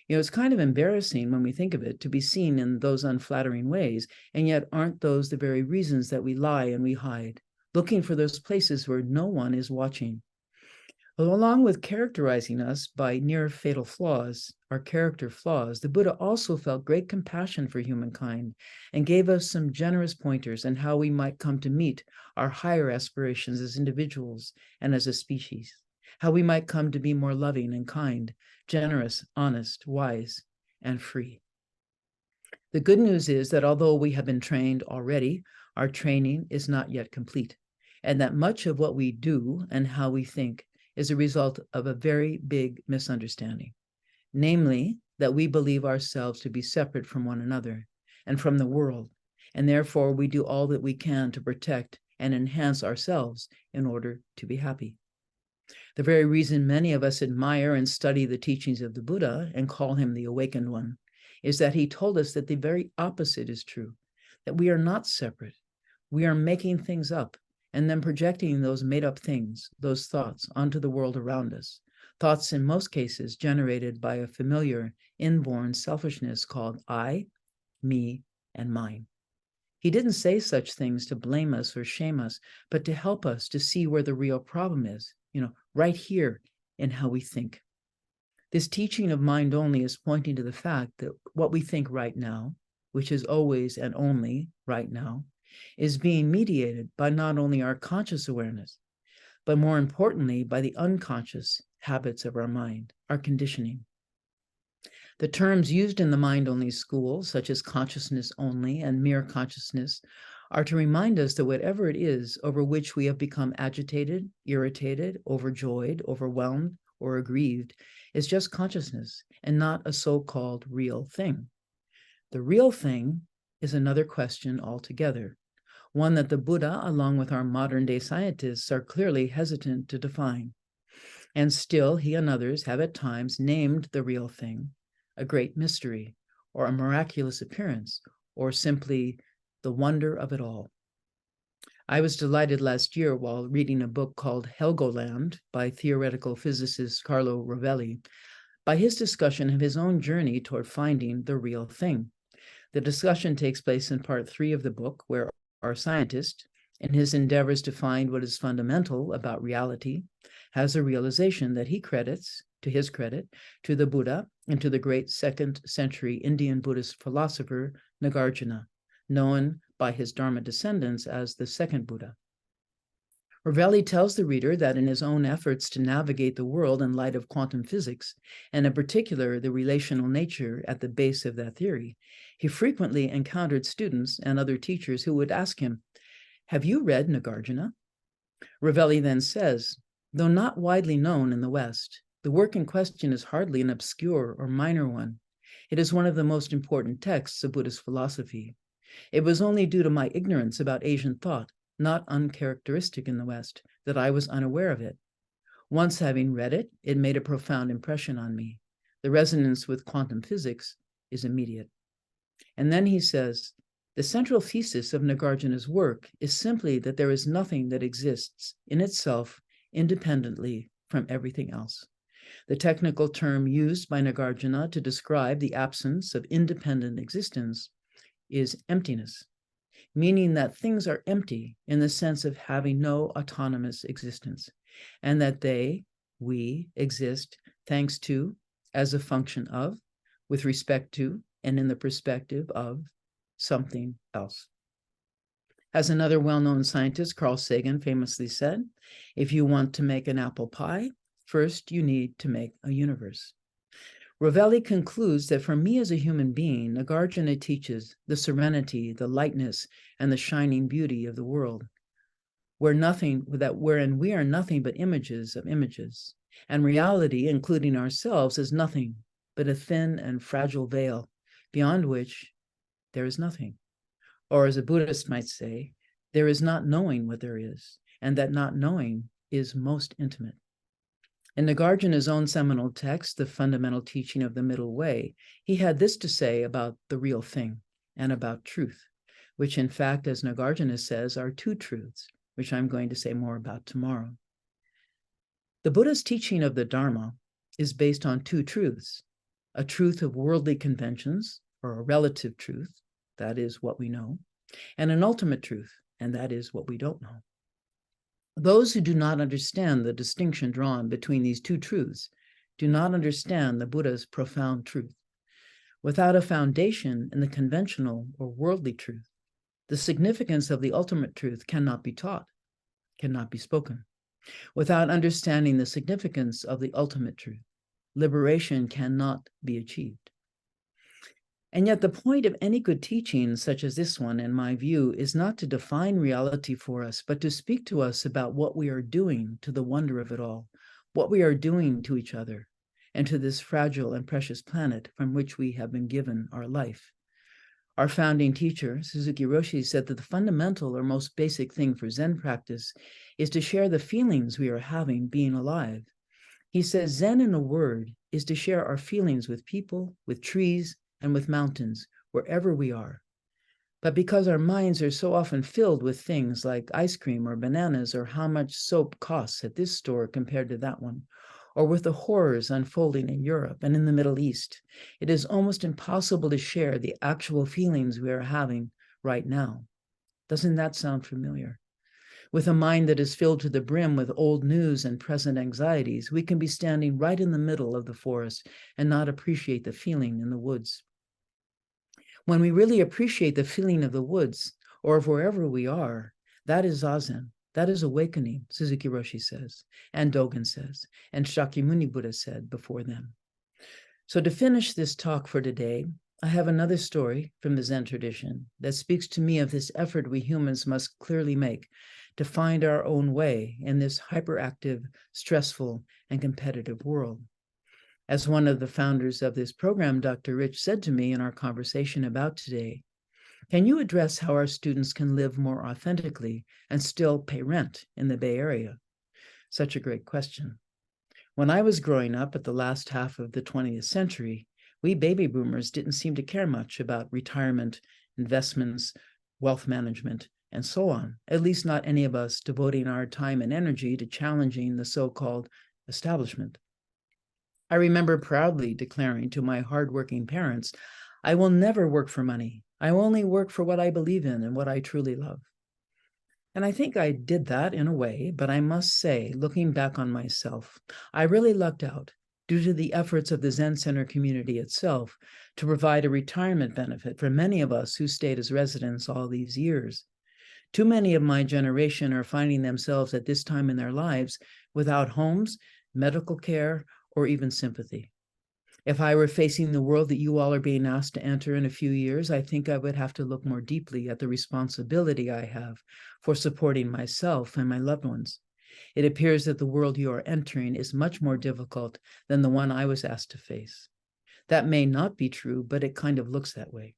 You know, it's kind of embarrassing when we think of it to be seen in those unflattering ways, and yet aren't those the very reasons that we lie and we hide, looking for those places where no one is watching? Along with characterizing us by near fatal flaws, our character flaws, the Buddha also felt great compassion for humankind and gave us some generous pointers on how we might come to meet our higher aspirations as individuals and as a species, how we might come to be more loving and kind, generous, honest, wise, and free. The good news is that although we have been trained already, our training is not yet complete, and that much of what we do and how we think is a result of a very big misunderstanding, namely that we believe ourselves to be separate from one another and from the world, and therefore we do all that we can to protect and enhance ourselves in order to be happy. The very reason many of us admire and study the teachings of the Buddha and call him the awakened one is that he told us that the very opposite is true, that we are not separate. We are making things up and then projecting those made-up things, those thoughts, onto the world around us, thoughts in most cases generated by a familiar inborn selfishness called I, me, and mine. He didn't say such things to blame us or shame us, but to help us to see where the real problem is, right here in how we think. This teaching of mind only is pointing to the fact that what we think right now, which is always and only right now, is being mediated by not only our conscious awareness, but more importantly, by the unconscious habits of our mind, our conditioning. The terms used in the mind-only school, such as consciousness only and mere consciousness, are to remind us that whatever it is over which we have become agitated, irritated, overjoyed, overwhelmed, or aggrieved is just consciousness and not a so-called real thing. The real thing is another question altogether, one that the Buddha, along with our modern-day scientists, are clearly hesitant to define. And still, he and others have at times named the real thing a great mystery, or a miraculous appearance, or simply the wonder of it all. I was delighted last year while reading a book called Helgoland by theoretical physicist Carlo Rovelli, by his discussion of his own journey toward finding the real thing. The discussion takes place in part 3 of the book, where our scientist, in his endeavors to find what is fundamental about reality, has a realization that he credits, to his credit, to the Buddha and to the great 2nd century Indian Buddhist philosopher Nagarjuna, known by his Dharma descendants as the second Buddha. Rovelli tells the reader that in his own efforts to navigate the world in light of quantum physics, and in particular the relational nature at the base of that theory, he frequently encountered students and other teachers who would ask him, "Have you read Nagarjuna?" Rovelli then says, though not widely known in the West, the work in question is hardly an obscure or minor one. It is one of the most important texts of Buddhist philosophy. It was only due to my ignorance about Asian thought, not uncharacteristic in the West, that I was unaware of it. Once having read it, it made a profound impression on me. The resonance with quantum physics is immediate. And then he says, the central thesis of Nagarjuna's work is simply that there is nothing that exists in itself independently from everything else. The technical term used by Nagarjuna to describe the absence of independent existence is emptiness, meaning that things are empty in the sense of having no autonomous existence, and that we exist thanks to, as a function of, with respect to, and in the perspective of something else. As another well-known scientist, Carl Sagan, famously said, if you want to make an apple pie, first you need to make a universe. Rovelli concludes that for me as a human being, Nagarjuna teaches the serenity, the lightness, and the shining beauty of the world, wherein we are nothing but images of images, and reality, including ourselves, is nothing but a thin and fragile veil, beyond which there is nothing. Or as a Buddhist might say, there is not knowing what there is, and that not knowing is most intimate. In Nagarjuna's own seminal text, The Fundamental Teaching of the Middle Way, he had this to say about the real thing and about truth, which in fact, as Nagarjuna says, are two truths, which I'm going to say more about tomorrow. The Buddha's teaching of the Dharma is based on two truths, a truth of worldly conventions, or a relative truth, that is what we know, and an ultimate truth, and that is what we don't know. Those who do not understand the distinction drawn between these two truths do not understand the Buddha's profound truth. Without a foundation in the conventional or worldly truth, the significance of the ultimate truth cannot be taught, cannot be spoken. Without understanding the significance of the ultimate truth, liberation cannot be achieved. And yet the point of any good teaching, such as this one, in my view, is not to define reality for us, but to speak to us about what we are doing to the wonder of it all, what we are doing to each other, and to this fragile and precious planet from which we have been given our life. Our founding teacher, Suzuki Roshi, said that the fundamental or most basic thing for Zen practice is to share the feelings we are having being alive. He says Zen, in a word, is to share our feelings with people, with trees, and with mountains, wherever we are. But because our minds are so often filled with things like ice cream or bananas, or how much soap costs at this store compared to that one, or with the horrors unfolding in Europe and in the Middle East, it is almost impossible to share the actual feelings we are having right now. Doesn't that sound familiar? With a mind that is filled to the brim with old news and present anxieties, we can be standing right in the middle of the forest and not appreciate the feeling in the woods. When we really appreciate the feeling of the woods or of wherever we are, that is Zazen, that is awakening, Suzuki Roshi says, and Dogen says, and Shakyamuni Buddha said before them. So to finish this talk for today, I have another story from the Zen tradition that speaks to me of this effort we humans must clearly make to find our own way in this hyperactive, stressful, and competitive world. As one of the founders of this program, Dr. Rich, said to me in our conversation about today, can you address how our students can live more authentically and still pay rent in the Bay Area? Such a great question. When I was growing up at the last half of the 20th century, we baby boomers didn't seem to care much about retirement, investments, wealth management, and so on, at least not any of us devoting our time and energy to challenging the so-called establishment. I remember proudly declaring to my hardworking parents, I will never work for money. I only work for what I believe in and what I truly love. And I think I did that in a way, but I must say, looking back on myself, I really lucked out due to the efforts of the Zen Center community itself to provide a retirement benefit for many of us who stayed as residents all these years. Too many of my generation are finding themselves at this time in their lives without homes, medical care, or even sympathy. If I were facing the world that you all are being asked to enter in a few years, I think I would have to look more deeply at the responsibility I have for supporting myself and my loved ones. It appears that the world you are entering is much more difficult than the one I was asked to face. That may not be true, but it kind of looks that way.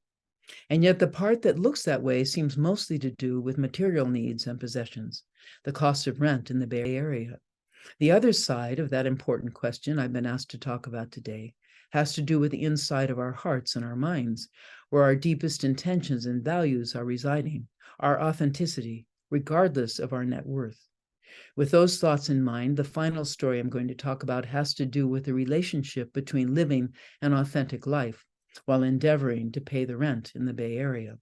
And yet the part that looks that way seems mostly to do with material needs and possessions, the cost of rent in the Bay Area. The other side of that important question I've been asked to talk about today has to do with the inside of our hearts and our minds, where our deepest intentions and values are residing, our authenticity, regardless of our net worth. With those thoughts in mind, the final story I'm going to talk about has to do with the relationship between living an authentic life while endeavoring to pay the rent in the Bay Area.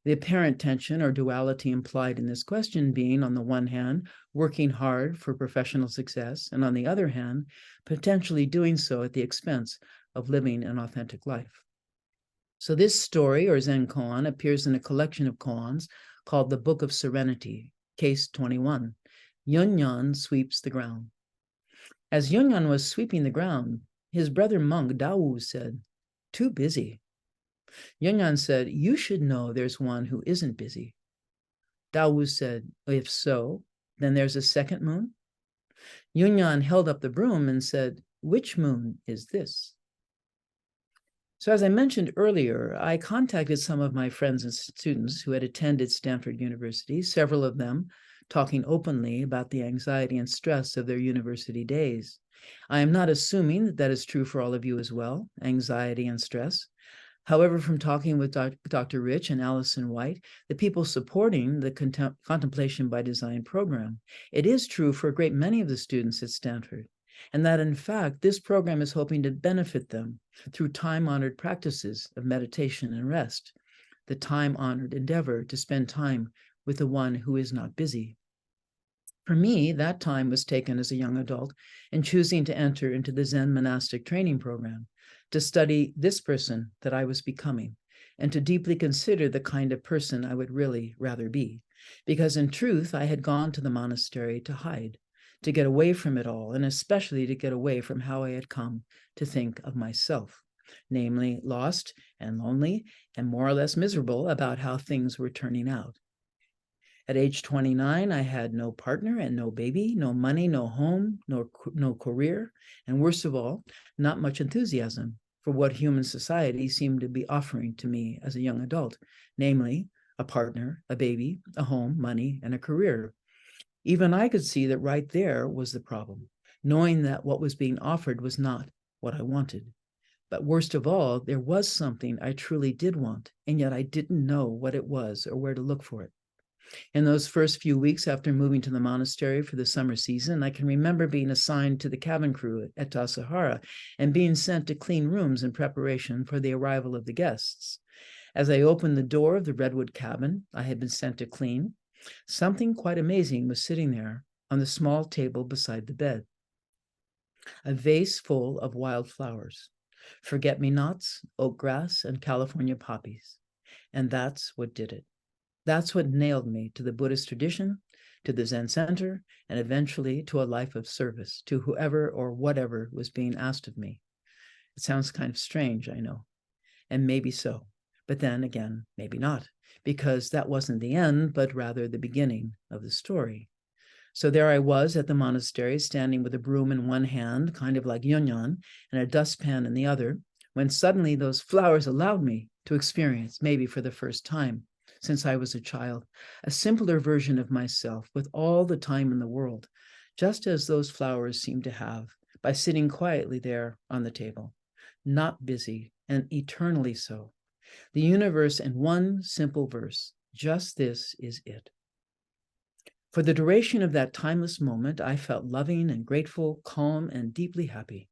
The apparent tension or duality implied in this question being, on the one hand, working hard for professional success, and on the other hand, potentially doing so at the expense of living an authentic life. So this story, or Zen koan, appears in a collection of koans called the Book of Serenity, Case 21. Yunyan sweeps the ground. As Yunyan was sweeping the ground, his brother monk Dawu said, "Too busy." Yunyan said, "You should know there's one who isn't busy." Dawu said, "If so, then there's a second moon?" Yunyan held up the broom and said, "Which moon is this?" So as I mentioned earlier, I contacted some of my friends and students who had attended Stanford University, several of them talking openly about the anxiety and stress of their university days. I am not assuming that that is true for all of you as well, anxiety and stress. However, from talking with Dr. Rich and Allison White, the people supporting the Contemplation by Design program, it is true for a great many of the students at Stanford, and that in fact, this program is hoping to benefit them through time-honored practices of meditation and rest, the time-honored endeavor to spend time with the one who is not busy. For me, that time was taken as a young adult in choosing to enter into the Zen monastic training program, to study this person that I was becoming, and to deeply consider the kind of person I would really rather be. Because in truth, I had gone to the monastery to hide, to get away from it all, and especially to get away from how I had come to think of myself, namely lost and lonely and more or less miserable about how things were turning out. At age 29, I had no partner and no baby, no money, no home, no career, and worst of all, not much enthusiasm for what human society seemed to be offering to me as a young adult, namely a partner, a baby, a home, money, and a career. Even I could see that right there was the problem, knowing that what was being offered was not what I wanted. But worst of all, there was something I truly did want, and yet I didn't know what it was or where to look for it. In those first few weeks after moving to the monastery for the summer season, I can remember being assigned to the cabin crew at Tassajara and being sent to clean rooms in preparation for the arrival of the guests. As I opened the door of the redwood cabin I had been sent to clean, something quite amazing was sitting there on the small table beside the bed. A vase full of wild flowers, forget-me-nots, oak grass, and California poppies. And that's what did it. That's what nailed me to the Buddhist tradition, to the Zen Center, and eventually to a life of service to whoever or whatever was being asked of me. It sounds kind of strange, I know, and maybe so, but then again, maybe not, because that wasn't the end, but rather the beginning of the story. So there I was at the monastery, standing with a broom in one hand, kind of like Yunyan, and a dustpan in the other, when suddenly those flowers allowed me to experience, maybe for the first time, since I was a child, a simpler version of myself with all the time in the world, just as those flowers seemed to have by sitting quietly there on the table, not busy and eternally so. The universe in one simple verse, just this is it. For the duration of that timeless moment, I felt loving and grateful, calm and deeply happy.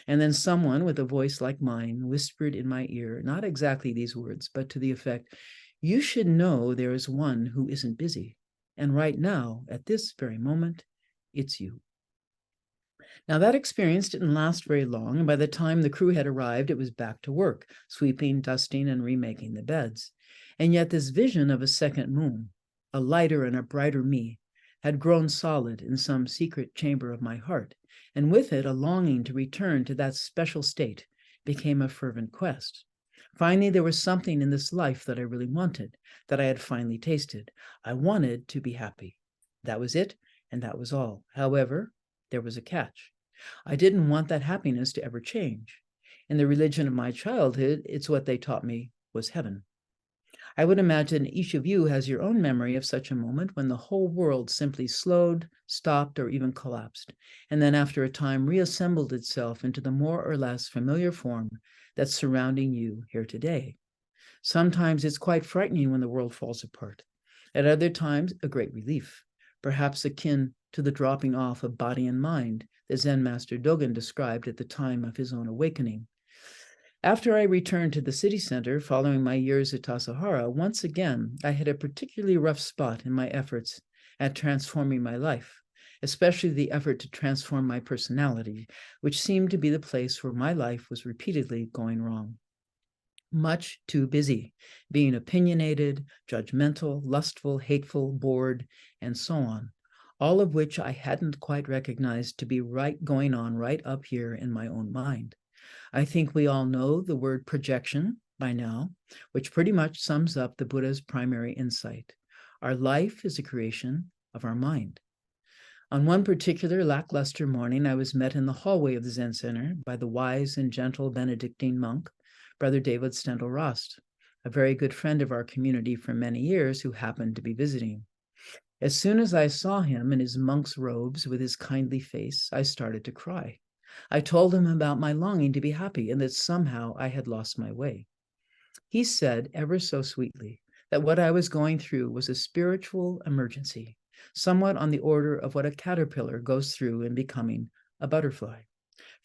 And then someone with a voice like mine whispered in my ear, not exactly these words, but to the effect, "You should know there is one who isn't busy. And right now, at this very moment, it's you." Now that experience didn't last very long, and by the time the crew had arrived, it was back to work, sweeping, dusting, and remaking the beds. And yet this vision of a second moon, a lighter and a brighter me, had grown solid in some secret chamber of my heart, and with it a longing to return to that special state became a fervent quest. Finally, there was something in this life that I really wanted, that I had finally tasted. I wanted to be happy. That was it, and that was all. However, there was a catch. I didn't want that happiness to ever change. In the religion of my childhood, it's what they taught me was heaven. I would imagine each of you has your own memory of such a moment when the whole world simply slowed, stopped, or even collapsed, and then after a time reassembled itself into the more or less familiar form that's surrounding you here today. Sometimes it's quite frightening when the world falls apart. At other times, a great relief, perhaps akin to the dropping off of body and mind that Zen Master Dogen described at the time of his own awakening. After I returned to the city center following my years at Tassajara, once again, I had a particularly rough spot in my efforts at transforming my life, especially the effort to transform my personality, which seemed to be the place where my life was repeatedly going wrong. much too busy, being opinionated, judgmental, lustful, hateful, bored, and so on, all of which I hadn't quite recognized to be going on right up here in my own mind. I think we all know the word projection by now, which pretty much sums up the Buddha's primary insight. Our life is a creation of our mind. On one particular lackluster morning, I was met in the hallway of the Zen Center by the wise and gentle Benedictine monk, Brother David Stendhal-Rost, a very good friend of our community for many years who happened to be visiting. As soon as I saw him in his monk's robes with his kindly face, I started to cry. I told him about my longing to be happy and that somehow I had lost my way. He said ever so sweetly that what I was going through was a spiritual emergency, somewhat on the order of what a caterpillar goes through in becoming a butterfly.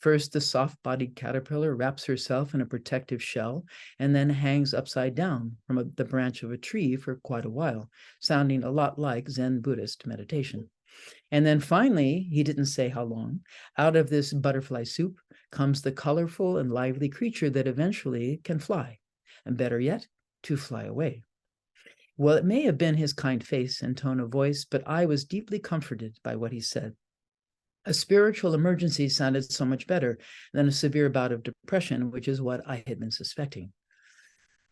First, the soft-bodied caterpillar wraps herself in a protective shell and then hangs upside down from the branch of a tree for quite a while, sounding a lot like Zen Buddhist meditation. And then finally, he didn't say how long, out of this butterfly soup comes the colorful and lively creature that eventually can fly, and better yet, to fly away. Well, it may have been his kind face and tone of voice, but I was deeply comforted by what he said. A spiritual emergency sounded so much better than a severe bout of depression, which is what I had been suspecting.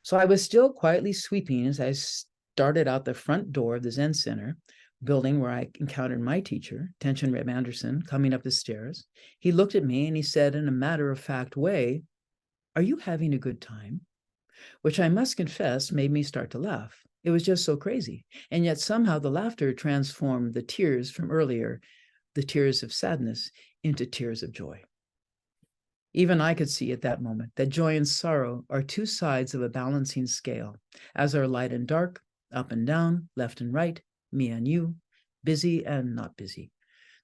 So I was still quietly sweeping as I started out the front door of the Zen Center, building where I encountered my teacher, Tenshin Reb Anderson, coming up the stairs. He looked at me and he said in a matter-of-fact way, "Are you having a good time?" Which I must confess made me start to laugh. It was just so crazy. And yet somehow the laughter transformed the tears from earlier, the tears of sadness, into tears of joy. Even I could see at that moment that joy and sorrow are two sides of a balancing scale, as are light and dark, up and down, left and right, me and you, busy and not busy.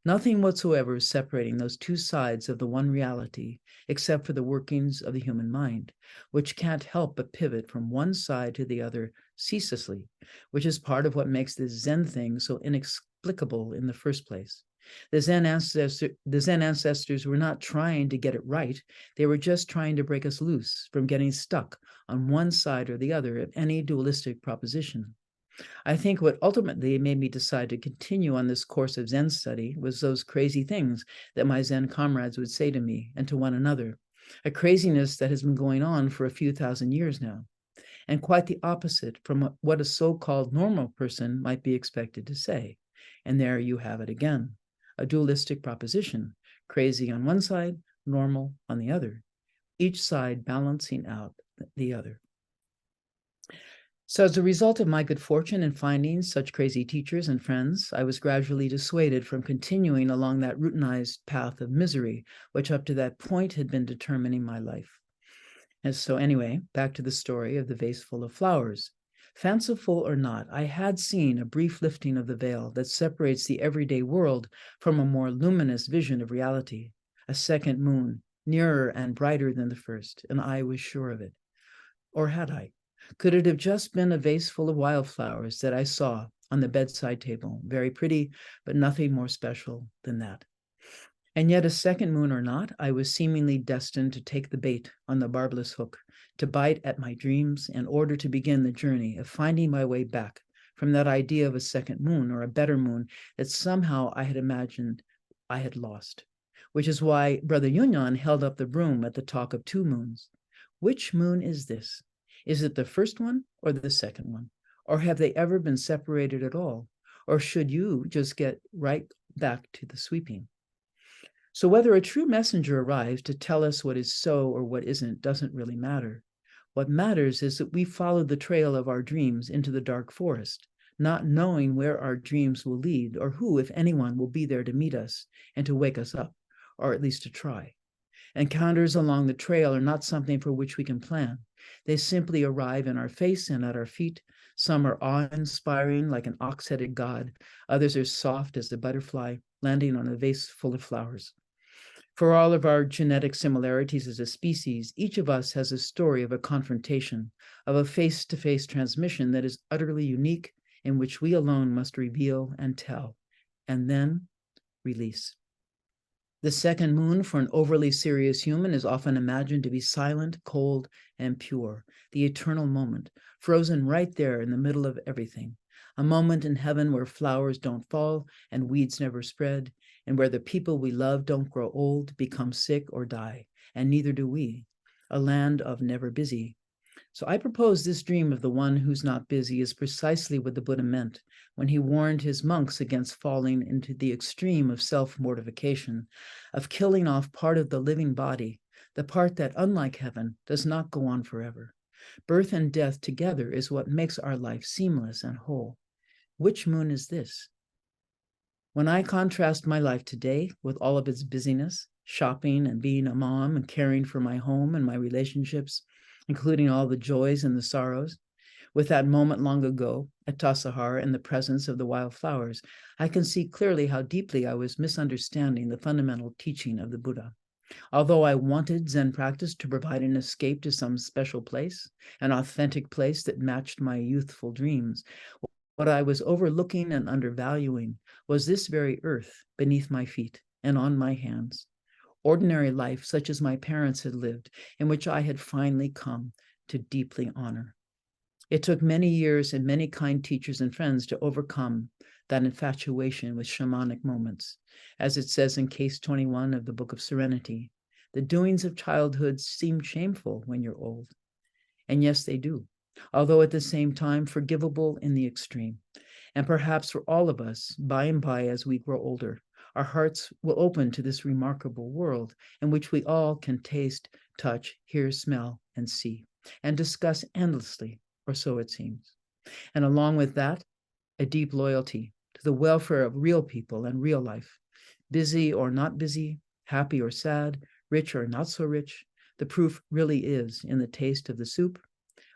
Nothing whatsoever is separating those two sides of the one reality, except for the workings of the human mind, which can't help but pivot from one side to the other ceaselessly, which is part of what makes this Zen thing so inexplicable in the first place. The Zen ancestors were not trying to get it right. They were just trying to break us loose from getting stuck on one side or the other of any dualistic proposition. I think what ultimately made me decide to continue on this course of Zen study was those crazy things that my Zen comrades would say to me and to one another, a craziness that has been going on for a few thousand years now, and quite the opposite from what a so-called normal person might be expected to say. And there you have it again, a dualistic proposition, crazy on one side, normal on the other, each side balancing out the other. So as a result of my good fortune in finding such crazy teachers and friends, I was gradually dissuaded from continuing along that routinized path of misery, which up to that point had been determining my life. And so anyway, back to the story of the vase full of flowers. Fanciful or not, I had seen a brief lifting of the veil that separates the everyday world from a more luminous vision of reality, a second moon, nearer and brighter than the first, and I was sure of it. Or had I? Could it have just been a vase full of wildflowers that I saw on the bedside table? Very pretty, but nothing more special than that. And yet, a second moon or not, I was seemingly destined to take the bait on the barbless hook, to bite at my dreams in order to begin the journey of finding my way back from that idea of a second moon or a better moon that somehow I had imagined I had lost, which is why Brother Yunyan held up the broom at the talk of two moons. Which moon is this? Is it the first one or the second one? Or have they ever been separated at all? Or should you just get right back to the sweeping? So whether a true messenger arrives to tell us what is so or what isn't doesn't really matter. What matters is that we follow the trail of our dreams into the dark forest, not knowing where our dreams will lead or who, if anyone, will be there to meet us and to wake us up, or at least to try. Encounters along the trail are not something for which we can plan. They simply arrive in our face and at our feet. Some are awe-inspiring, like an ox-headed god. Others are soft as a butterfly, landing on a vase full of flowers. For all of our genetic similarities as a species, each of us has a story of a confrontation, of a face-to-face transmission that is utterly unique, in which we alone must reveal and tell, and then release. The second moon for an overly serious human is often imagined to be silent, cold, and pure, the eternal moment, frozen right there in the middle of everything. A moment in heaven where flowers don't fall and weeds never spread, and where the people we love don't grow old, become sick, or die, and neither do we. A land of never busy. So I propose this dream of the one who's not busy is precisely what the Buddha meant when he warned his monks against falling into the extreme of self-mortification, of killing off part of the living body, the part that, unlike heaven, does not go on forever. Birth and death together is what makes our life seamless and whole. Which moon is this? When I contrast my life today with all of its busyness, shopping and being a mom and caring for my home and my relationships, including all the joys and the sorrows, with that moment long ago at Tassajara in the presence of the wildflowers, I can see clearly how deeply I was misunderstanding the fundamental teaching of the Buddha. Although I wanted Zen practice to provide an escape to some special place, an authentic place that matched my youthful dreams, what I was overlooking and undervaluing was this very earth beneath my feet and on my hands. Ordinary life such as my parents had lived, in which I had finally come to deeply honor. It took many years and many kind teachers and friends to overcome that infatuation with shamanic moments. As it says in case 21 of the Book of Serenity, the doings of childhood seem shameful when you're old. And yes, they do, although at the same time forgivable in the extreme. And perhaps for all of us, by and by as we grow older, our hearts will open to this remarkable world in which we all can taste, touch, hear, smell, and see, and discuss endlessly, or so it seems. And along with that, a deep loyalty to the welfare of real people and real life, busy or not busy, happy or sad, rich or not so rich. The proof really is in the taste of the soup,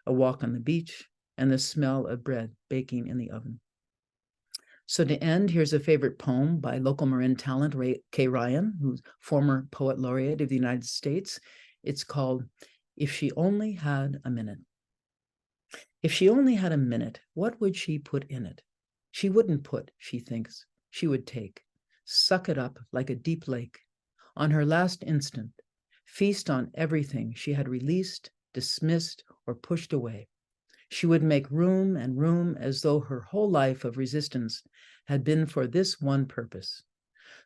a walk on the beach, and the smell of bread baking in the oven. So to end, here's a favorite poem by local Marin talent, Kay Ryan, who's former poet laureate of the United States. It's called If She Only Had a Minute. If she only had a minute, what would she put in it? She wouldn't put, she thinks, she would take, suck it up like a deep lake. On her last instant, feast on everything she had released, dismissed, or pushed away. She would make room and room as though her whole life of resistance had been for this one purpose.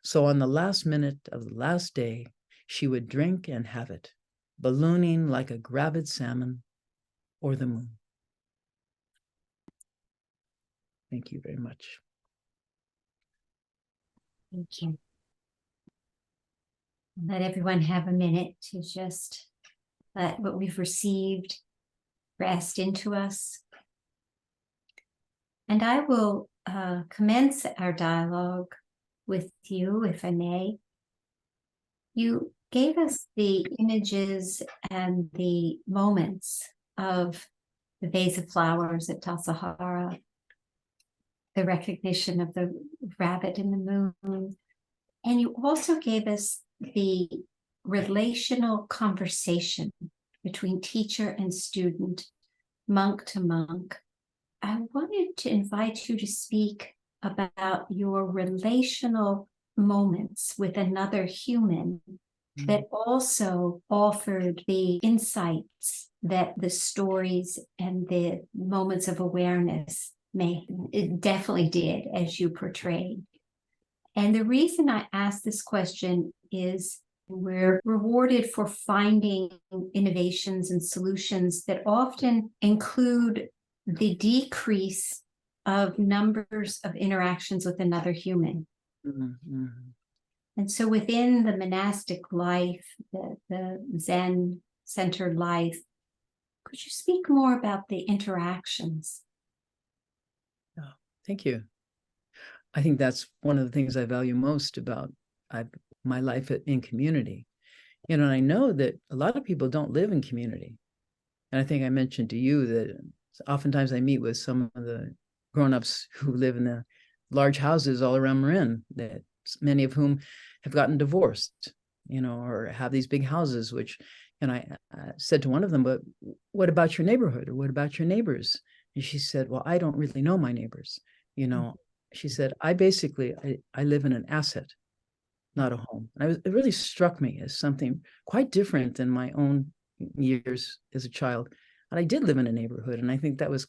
So on the last minute of the last day, she would drink and have it, ballooning like a gravid salmon or the moon. Thank you very much. Thank you. Let everyone have a minute to just let what we've received rest into us. And I will commence our dialogue with you, if I may. You gave us the images and the moments of the vase of flowers at Tassajara, the recognition of the rabbit in the moon. And you also gave us the relational conversation between teacher and student, monk to monk. I wanted to invite you to speak about your relational moments with another human that also offered the insights that the stories and the moments of awareness it definitely did, as you portrayed. And the reason I ask this question is we're rewarded for finding innovations and solutions that often include the decrease of numbers of interactions with another human. Mm-hmm. And so within the monastic life, the Zen Center life, could you speak more about the interactions? Oh, thank you. I think that's one of the things I value most about my life in community. You know, and I know that a lot of people don't live in community. And I think I mentioned to you that oftentimes I meet with some of the grown-ups who live in the large houses all around Marin, that many of whom have gotten divorced, you know, or have these big houses, which, and I said to one of them, but what about your neighborhood? Or what about your neighbors? And she said, well, I don't really know my neighbors. You know, she said, I live in an asset. not a home. And it really struck me as something quite different than my own years as a child. And I did live in a neighborhood, and I think that was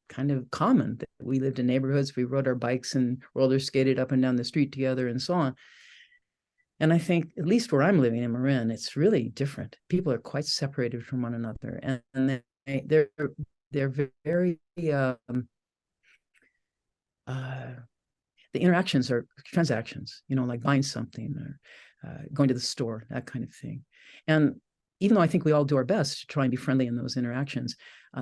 kind of common, that we lived in neighborhoods, we rode our bikes and roller skated up and down the street together and so on. And I think, at least where I'm living in Marin, it's really different. People are quite separated from one another, and they're very the interactions are transactions, like buying something or going to the store, that kind of thing. And even though I think we all do our best to try and be friendly in those interactions,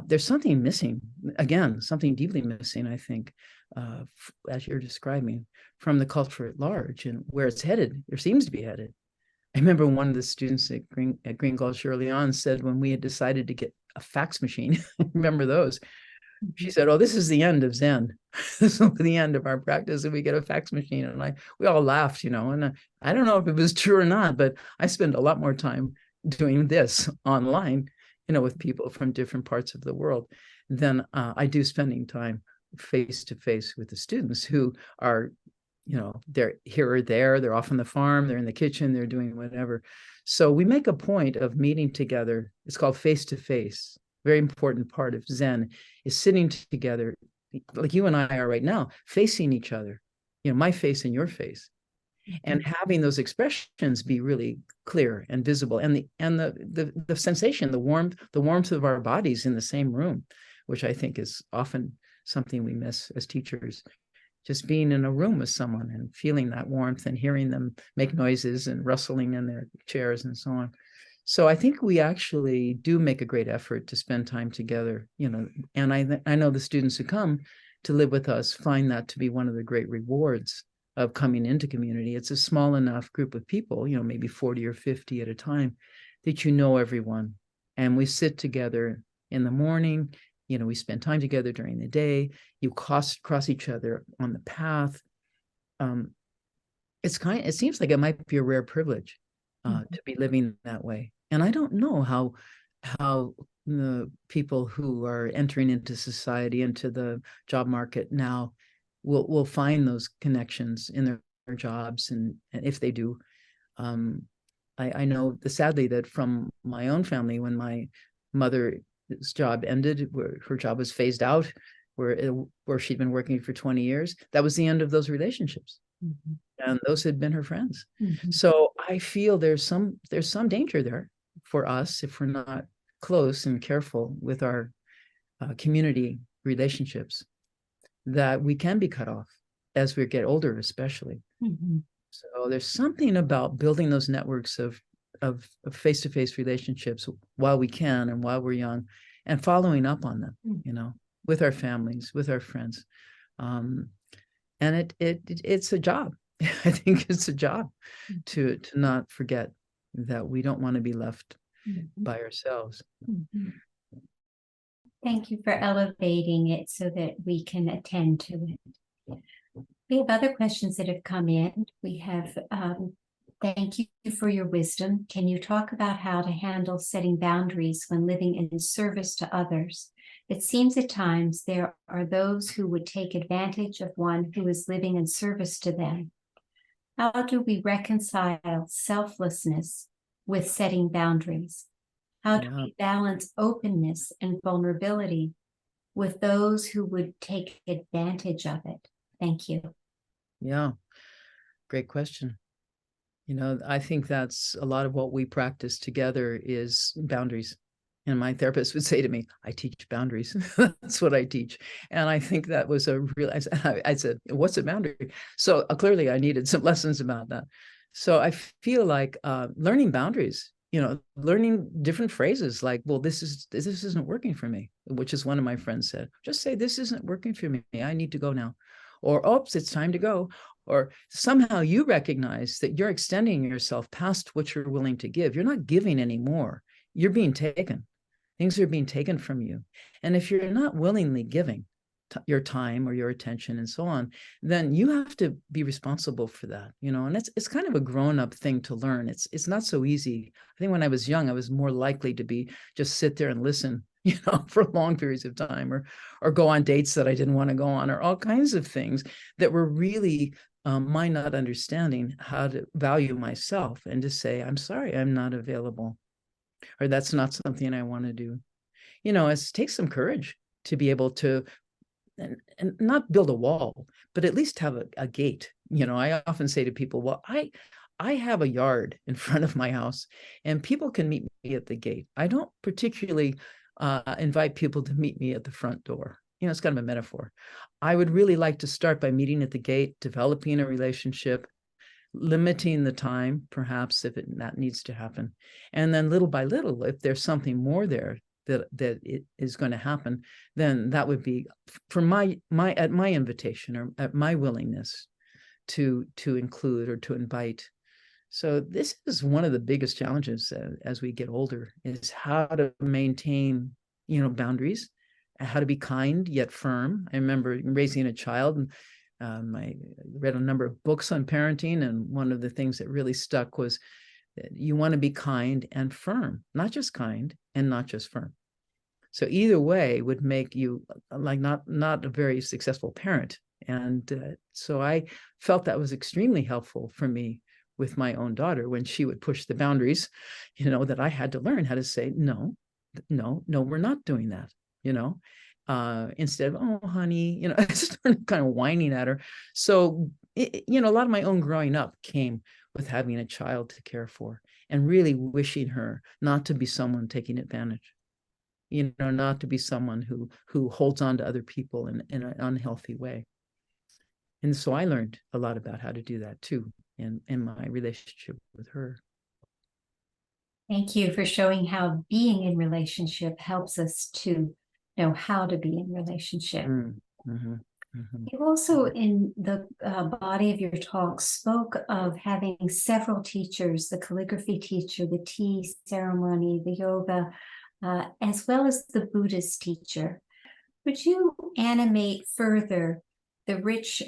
there's something missing, again, something deeply missing, I think, as you're describing, from the culture at large and where it's headed, or seems to be headed. I remember one of the students at Green Gulch early on said, when we had decided to get a fax machine, remember those, she said, "Oh, this is the end of Zen. This will be the end of our practice if we get a fax machine." And we all laughed, and I don't know if it was true or not, but I spend a lot more time doing this online, with people from different parts of the world than I do spending time face to face with the students who are, they're here or there, they're off on the farm, they're in the kitchen, they're doing whatever. So we make a point of meeting together. It's called face to face. Very important part of Zen is sitting together, like you and I are right now, facing each other, my face and your face, and having those expressions be really clear and visible, and the sensation, the warmth of our bodies in the same room, which I think is often something we miss as teachers. Just being in a room with someone and feeling that warmth and hearing them make noises and rustling in their chairs and so on. So I think we actually do make a great effort to spend time together, and I know the students who come to live with us find that to be one of the great rewards of coming into community. It's a small enough group of people, maybe 40 or 50 at a time, that everyone. And we sit together in the morning, we spend time together during the day, you cross each other on the path. It seems like it might be a rare privilege to be living that way. And I don't know how the people who are entering into society, into the job market now, will find those connections in their jobs, and if they do. I know sadly that from my own family, when my mother's job ended, where her job was phased out, where she'd been working for 20 years, that was the end of those relationships. Mm-hmm. And those had been her friends. Mm-hmm. So I feel there's some danger there for us if we're not close and careful with our community relationships, that we can be cut off as we get older, especially. Mm-hmm. So there's something about building those networks of face-to-face relationships while we can and while we're young, and following up on them, with our families, with our friends. And it's a job. I think it's a job to not forget that we don't want to be left by ourselves. Mm-hmm. Thank you for elevating it so that we can attend to it. We have other questions that have come in. We have, thank you for your wisdom. Can you talk about how to handle setting boundaries when living in service to others? It seems at times there are those who would take advantage of one who is living in service to them. How do we reconcile selflessness with setting boundaries? How do we balance openness and vulnerability with those who would take advantage of it? Thank you. Yeah, great question. I think that's a lot of what we practice together is boundaries. And my therapist would say to me, "I teach boundaries." That's what I teach. And I think that was a real, I said, "What's a boundary?" So clearly I needed some lessons about that. So I feel like learning boundaries, learning different phrases like, "Well, this isn't working for me," which is one of my friends said. Just say, "This isn't working for me. I need to go now." Or, "Oops, it's time to go." Or somehow you recognize that you're extending yourself past what you're willing to give. You're not giving anymore. You're being taken. Things are being taken from you. And if you're not willingly giving your time or your attention and so on, then you have to be responsible for that, and it's kind of a grown-up thing to learn. It's not so easy. I think when I was young, I was more likely to just sit there and listen, for long periods of time, or go on dates that I didn't want to go on, or all kinds of things that were really my not understanding how to value myself and to say, I'm sorry, I'm not available, or that's not something I want to do. You know, it takes some courage to be able to, and not build a wall, but at least have a gate. You know, I often say to people, well, I have a yard in front of my house and people can meet me at the gate. I don't particularly invite people to meet me at the front door. You know, it's kind of a metaphor. I would really like to start by meeting at the gate, developing a relationship, limiting the time, perhaps if that needs to happen. And then little by little, if there's something more there that it is going to happen, then that would be for my at my invitation or at my willingness to include or to invite. So this is one of the biggest challenges as we get older, is how to maintain, you know, boundaries, how to be kind yet firm. I remember raising a child, and I read a number of books on parenting, and one of the things that really stuck was that you want to be kind and firm, not just kind and not just firm. So either way would make you like not a very successful parent. And so I felt that was extremely helpful for me with my own daughter when she would push the boundaries, you know, that I had to learn how to say, no, we're not doing that, you know, instead of, oh, honey, you know, I started kind of whining at her. So, you know, a lot of my own growing up came with having a child to care for and really wishing her not to be someone taking advantage, you know, not to be someone who holds on to other people in an unhealthy way. And so I learned a lot about how to do that too in my relationship with her. Thank you for showing how being in relationship helps us to know how to be in relationship. Mm-hmm. Mm-hmm. You also, in the body of your talk, spoke of having several teachers, the calligraphy teacher, the tea ceremony, the yoga, as well as the Buddhist teacher. Would you animate further the rich,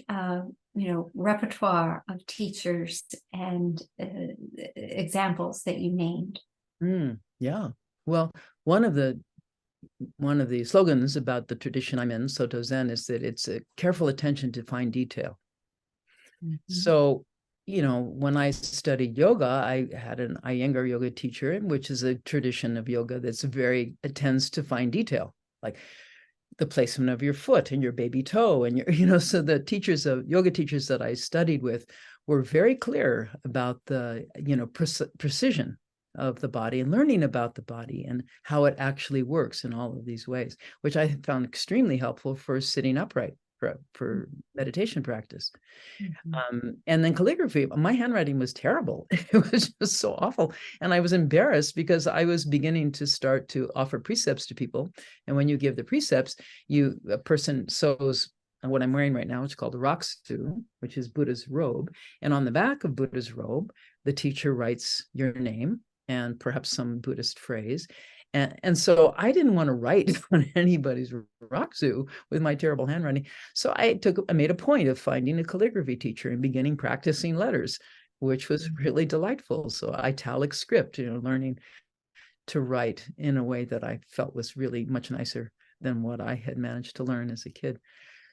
repertoire of teachers and examples that you named? Yeah. Well, one of the slogans about the tradition I'm in, Soto Zen, is that it's a careful attention to fine detail. Mm-hmm. So, you know, when I studied yoga, I had an Iyengar yoga teacher, which is a tradition of yoga that's very attends to fine detail, like the placement of your foot and your baby toe and your, you know, so the yoga teachers that I studied with were very clear about the, you know, precision of the body and learning about the body and how it actually works in all of these ways, which I found extremely helpful for sitting upright for meditation practice. Mm-hmm. And then calligraphy, my handwriting was terrible. It was just so awful. And I was embarrassed because I was beginning to start to offer precepts to people. And when you give the precepts, a person sews what I'm wearing right now, which is called a rakusu, which is Buddha's robe. And on the back of Buddha's robe, the teacher writes your name and perhaps some Buddhist phrase. And so I didn't want to write on anybody's rakusu with my terrible handwriting. So I made a point of finding a calligraphy teacher and beginning practicing letters, which was really delightful. So italic script, you know, learning to write in a way that I felt was really much nicer than what I had managed to learn as a kid.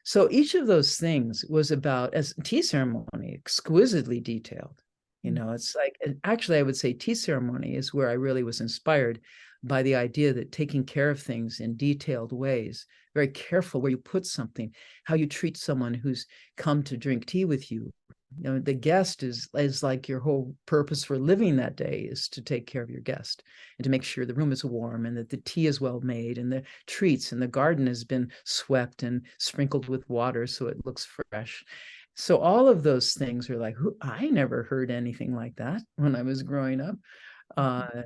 So each of those things was about, as tea ceremony, exquisitely detailed. You know, it's like, actually, I would say tea ceremony is where I really was inspired by the idea that taking care of things in detailed ways, very careful where you put something, how you treat someone who's come to drink tea with you. You know, the guest is like your whole purpose for living that day is to take care of your guest and to make sure the room is warm and that the tea is well made and the treats and the garden has been swept and sprinkled with water so it looks fresh. So all of those things are like, I never heard anything like that when I was growing up.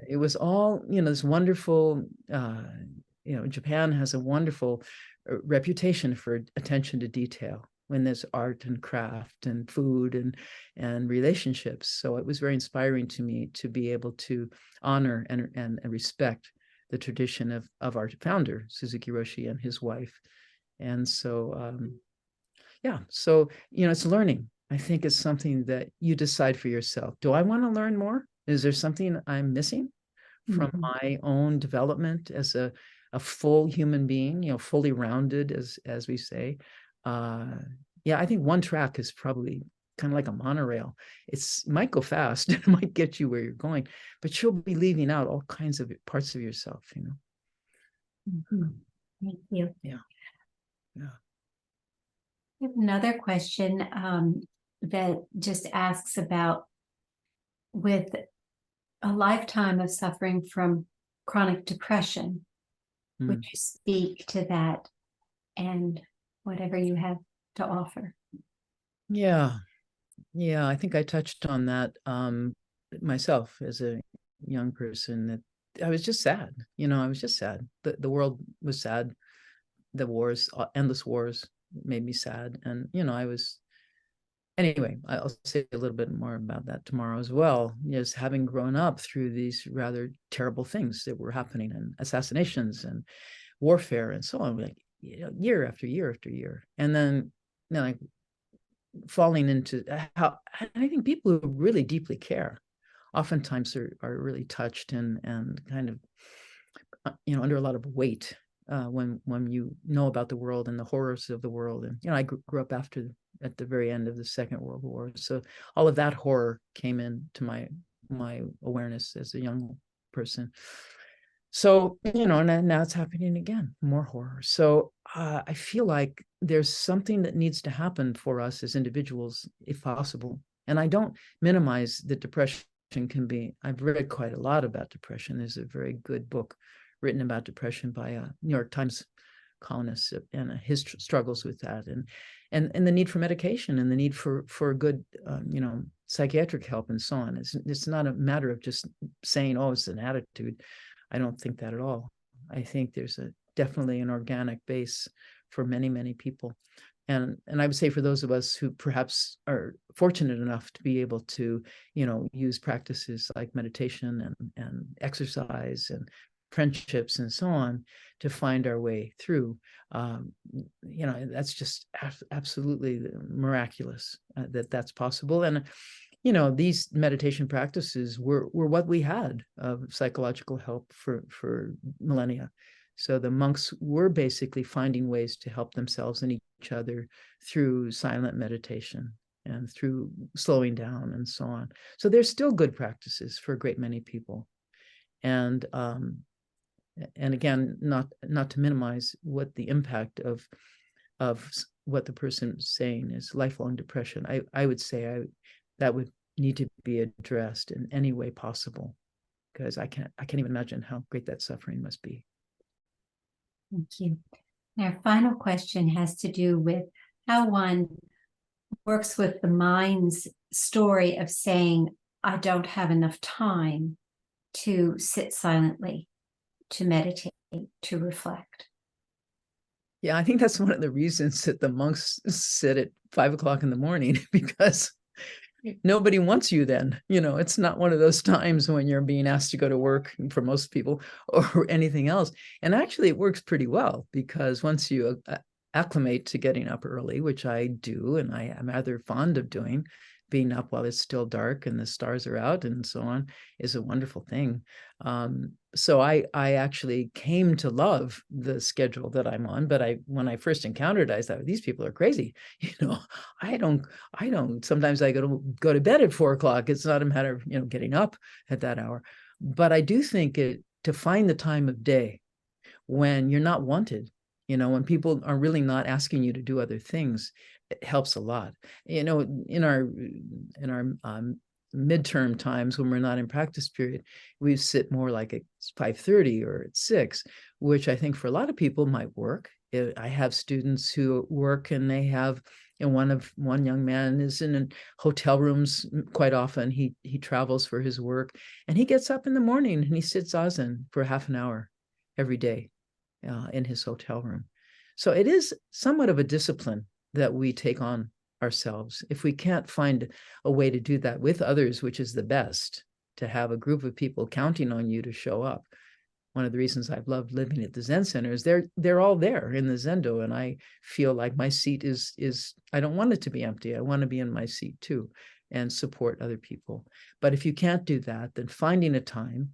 It was all, you know, this wonderful, you know, Japan has a wonderful reputation for attention to detail when there's art and craft and food and relationships. So it was very inspiring to me to be able to honor and respect the tradition of our founder, Suzuki Roshi, and his wife. And so, yeah, so, you know, it's learning. I think it's something that you decide for yourself. Do I want to learn more? Is there something I'm missing from my own development as a full human being, you know, fully rounded, as we say? Yeah, I think one track is probably kind of like a monorail. It might go fast, it might get you where you're going, but you'll be leaving out all kinds of parts of yourself, you know. Mm-hmm. Thank you. Yeah. Yeah. I have another question that just asks about, with a lifetime of suffering from chronic depression, would you speak to that and whatever you have to offer? Yeah. Yeah, I think I touched on that myself as a young person, that I was just sad. You know, I was just sad. The world was sad. The wars, endless wars, made me sad. And, you know, anyway, I'll say a little bit more about that tomorrow as well. Just having grown up through these rather terrible things that were happening, and assassinations and warfare and so on, like, you know, year after year after year. And then, you know, like, falling into how I think people who really deeply care oftentimes are really touched and kind of, you know, under a lot of weight when you know about the world and the horrors of the world. And, you know, I grew up at the very end of the Second World War, so all of that horror came into my awareness as a young person. So, you know, and now it's happening again, more horror. So I feel like there's something that needs to happen for us as individuals, if possible. And I don't minimize that depression can be, I've read quite a lot about depression. There's a very good book written about depression by a New York Times columnist, and his struggles with that, and the need for medication, and the need for good, you know, psychiatric help and so on. It's not a matter of just saying, oh, it's an attitude. I don't think that at all. I think there's definitely an organic base for many, many people. And I would say for those of us who perhaps are fortunate enough to be able to, you know, use practices like meditation and exercise and friendships and so on to find our way through, you know, that's just absolutely miraculous that's possible. And you know, these meditation practices were what we had of psychological help for millennia. So the monks were basically finding ways to help themselves and each other through silent meditation and through slowing down and so on. So there's still good practices for a great many people. And again, not to minimize what the impact of what the person is saying is lifelong depression. I would say that would need to be addressed in any way possible, because I can't even imagine how great that suffering must be. Thank you. Our final question has to do with how one works with the mind's story of saying, I don't have enough time to sit silently, to meditate, to reflect. Yeah, I think that's one of the reasons that the monks sit at 5 o'clock in the morning, because nobody wants you then. You know, it's not one of those times when you're being asked to go to work for most people or anything else. And actually it works pretty well, because once you acclimate to getting up early, which I do, and I am rather fond of doing, being up while it's still dark and the stars are out and so on, is a wonderful thing. So I actually came to love the schedule that I'm on. But when I first encountered it, I thought, these people are crazy. You know, I don't, sometimes I go to bed at 4 o'clock. It's not a matter of, you know, getting up at that hour. But I do think to find the time of day when you're not wanted, you know, when people are really not asking you to do other things, it helps a lot. You know, in our midterm times, when we're not in practice period, we sit more like at 5:30 or at 6, which I think for a lot of people might work. I have students who work, and they have, and one young man is in hotel rooms quite often. He travels for his work, and he gets up in the morning and he sits zazen for half an hour every day in his hotel room. So it is somewhat of a discipline that we take on ourselves. If we can't find a way to do that with others, which is the best, to have a group of people counting on you to show up. One of the reasons I've loved living at the Zen Center is they're all there in the Zendo, and I feel like my seat is I don't want it to be empty. I want to be in my seat too and support other people. But if you can't do that, then finding a time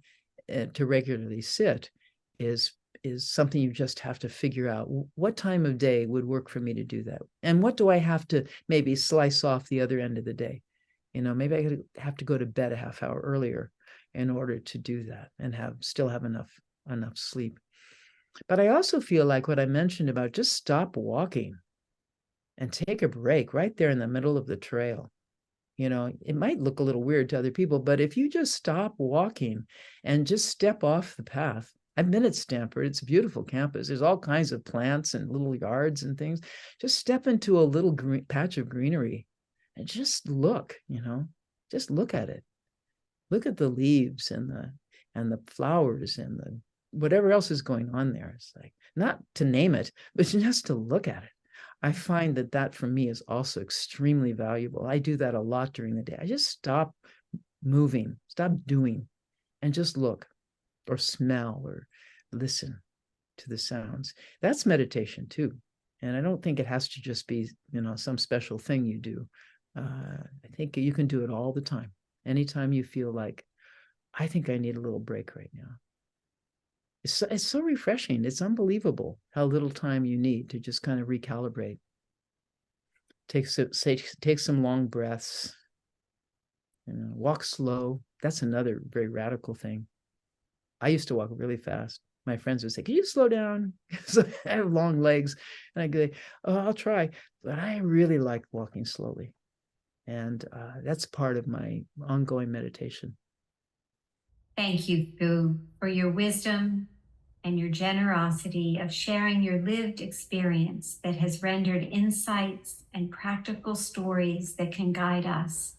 to regularly sit is is something you just have to figure out. What time of day would work for me to do that? And what do I have to maybe slice off the other end of the day? Maybe I have to go to bed a half hour earlier in order to do that and still have enough sleep. But I also feel like what I mentioned about just stop walking and take a break right there in the middle of the trail. It might look a little weird to other people, but if you just stop walking and just step off the path. I've been at Stanford. It's a beautiful campus. There's all kinds of plants and little yards and things. Just step into a little green patch of greenery and just look, just look at it. Look at the leaves and the flowers and the whatever else is going on there. It's like, not to name it, but just to look at it. I find that for me is also extremely valuable. I do that a lot during the day. I just stop moving, stop doing, and just look or smell or listen to the sounds. That's meditation too. And I don't think it has to just be, some special thing you do. I think you can do it all the time. Anytime you feel like, I think I need a little break right now. It's so refreshing. It's unbelievable how little time you need to just kind of recalibrate. Take some long breaths. Walk slow. That's another very radical thing. I used to walk really fast. My friends would say, "Can you slow down?" So I have long legs, and I go, "Oh, I'll try." But I really like walking slowly, and that's part of my ongoing meditation. Thank you, Fu, for your wisdom and your generosity of sharing your lived experience that has rendered insights and practical stories that can guide us.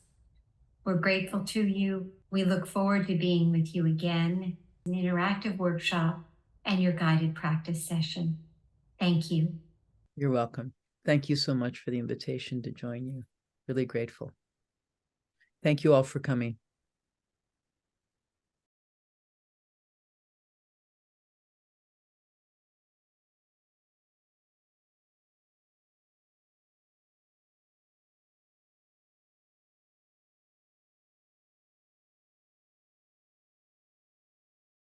We're grateful to you. We look forward to being with you again, an interactive workshop, and your guided practice session. Thank you. You're welcome. Thank you so much for the invitation to join you. Really grateful. Thank you all for coming.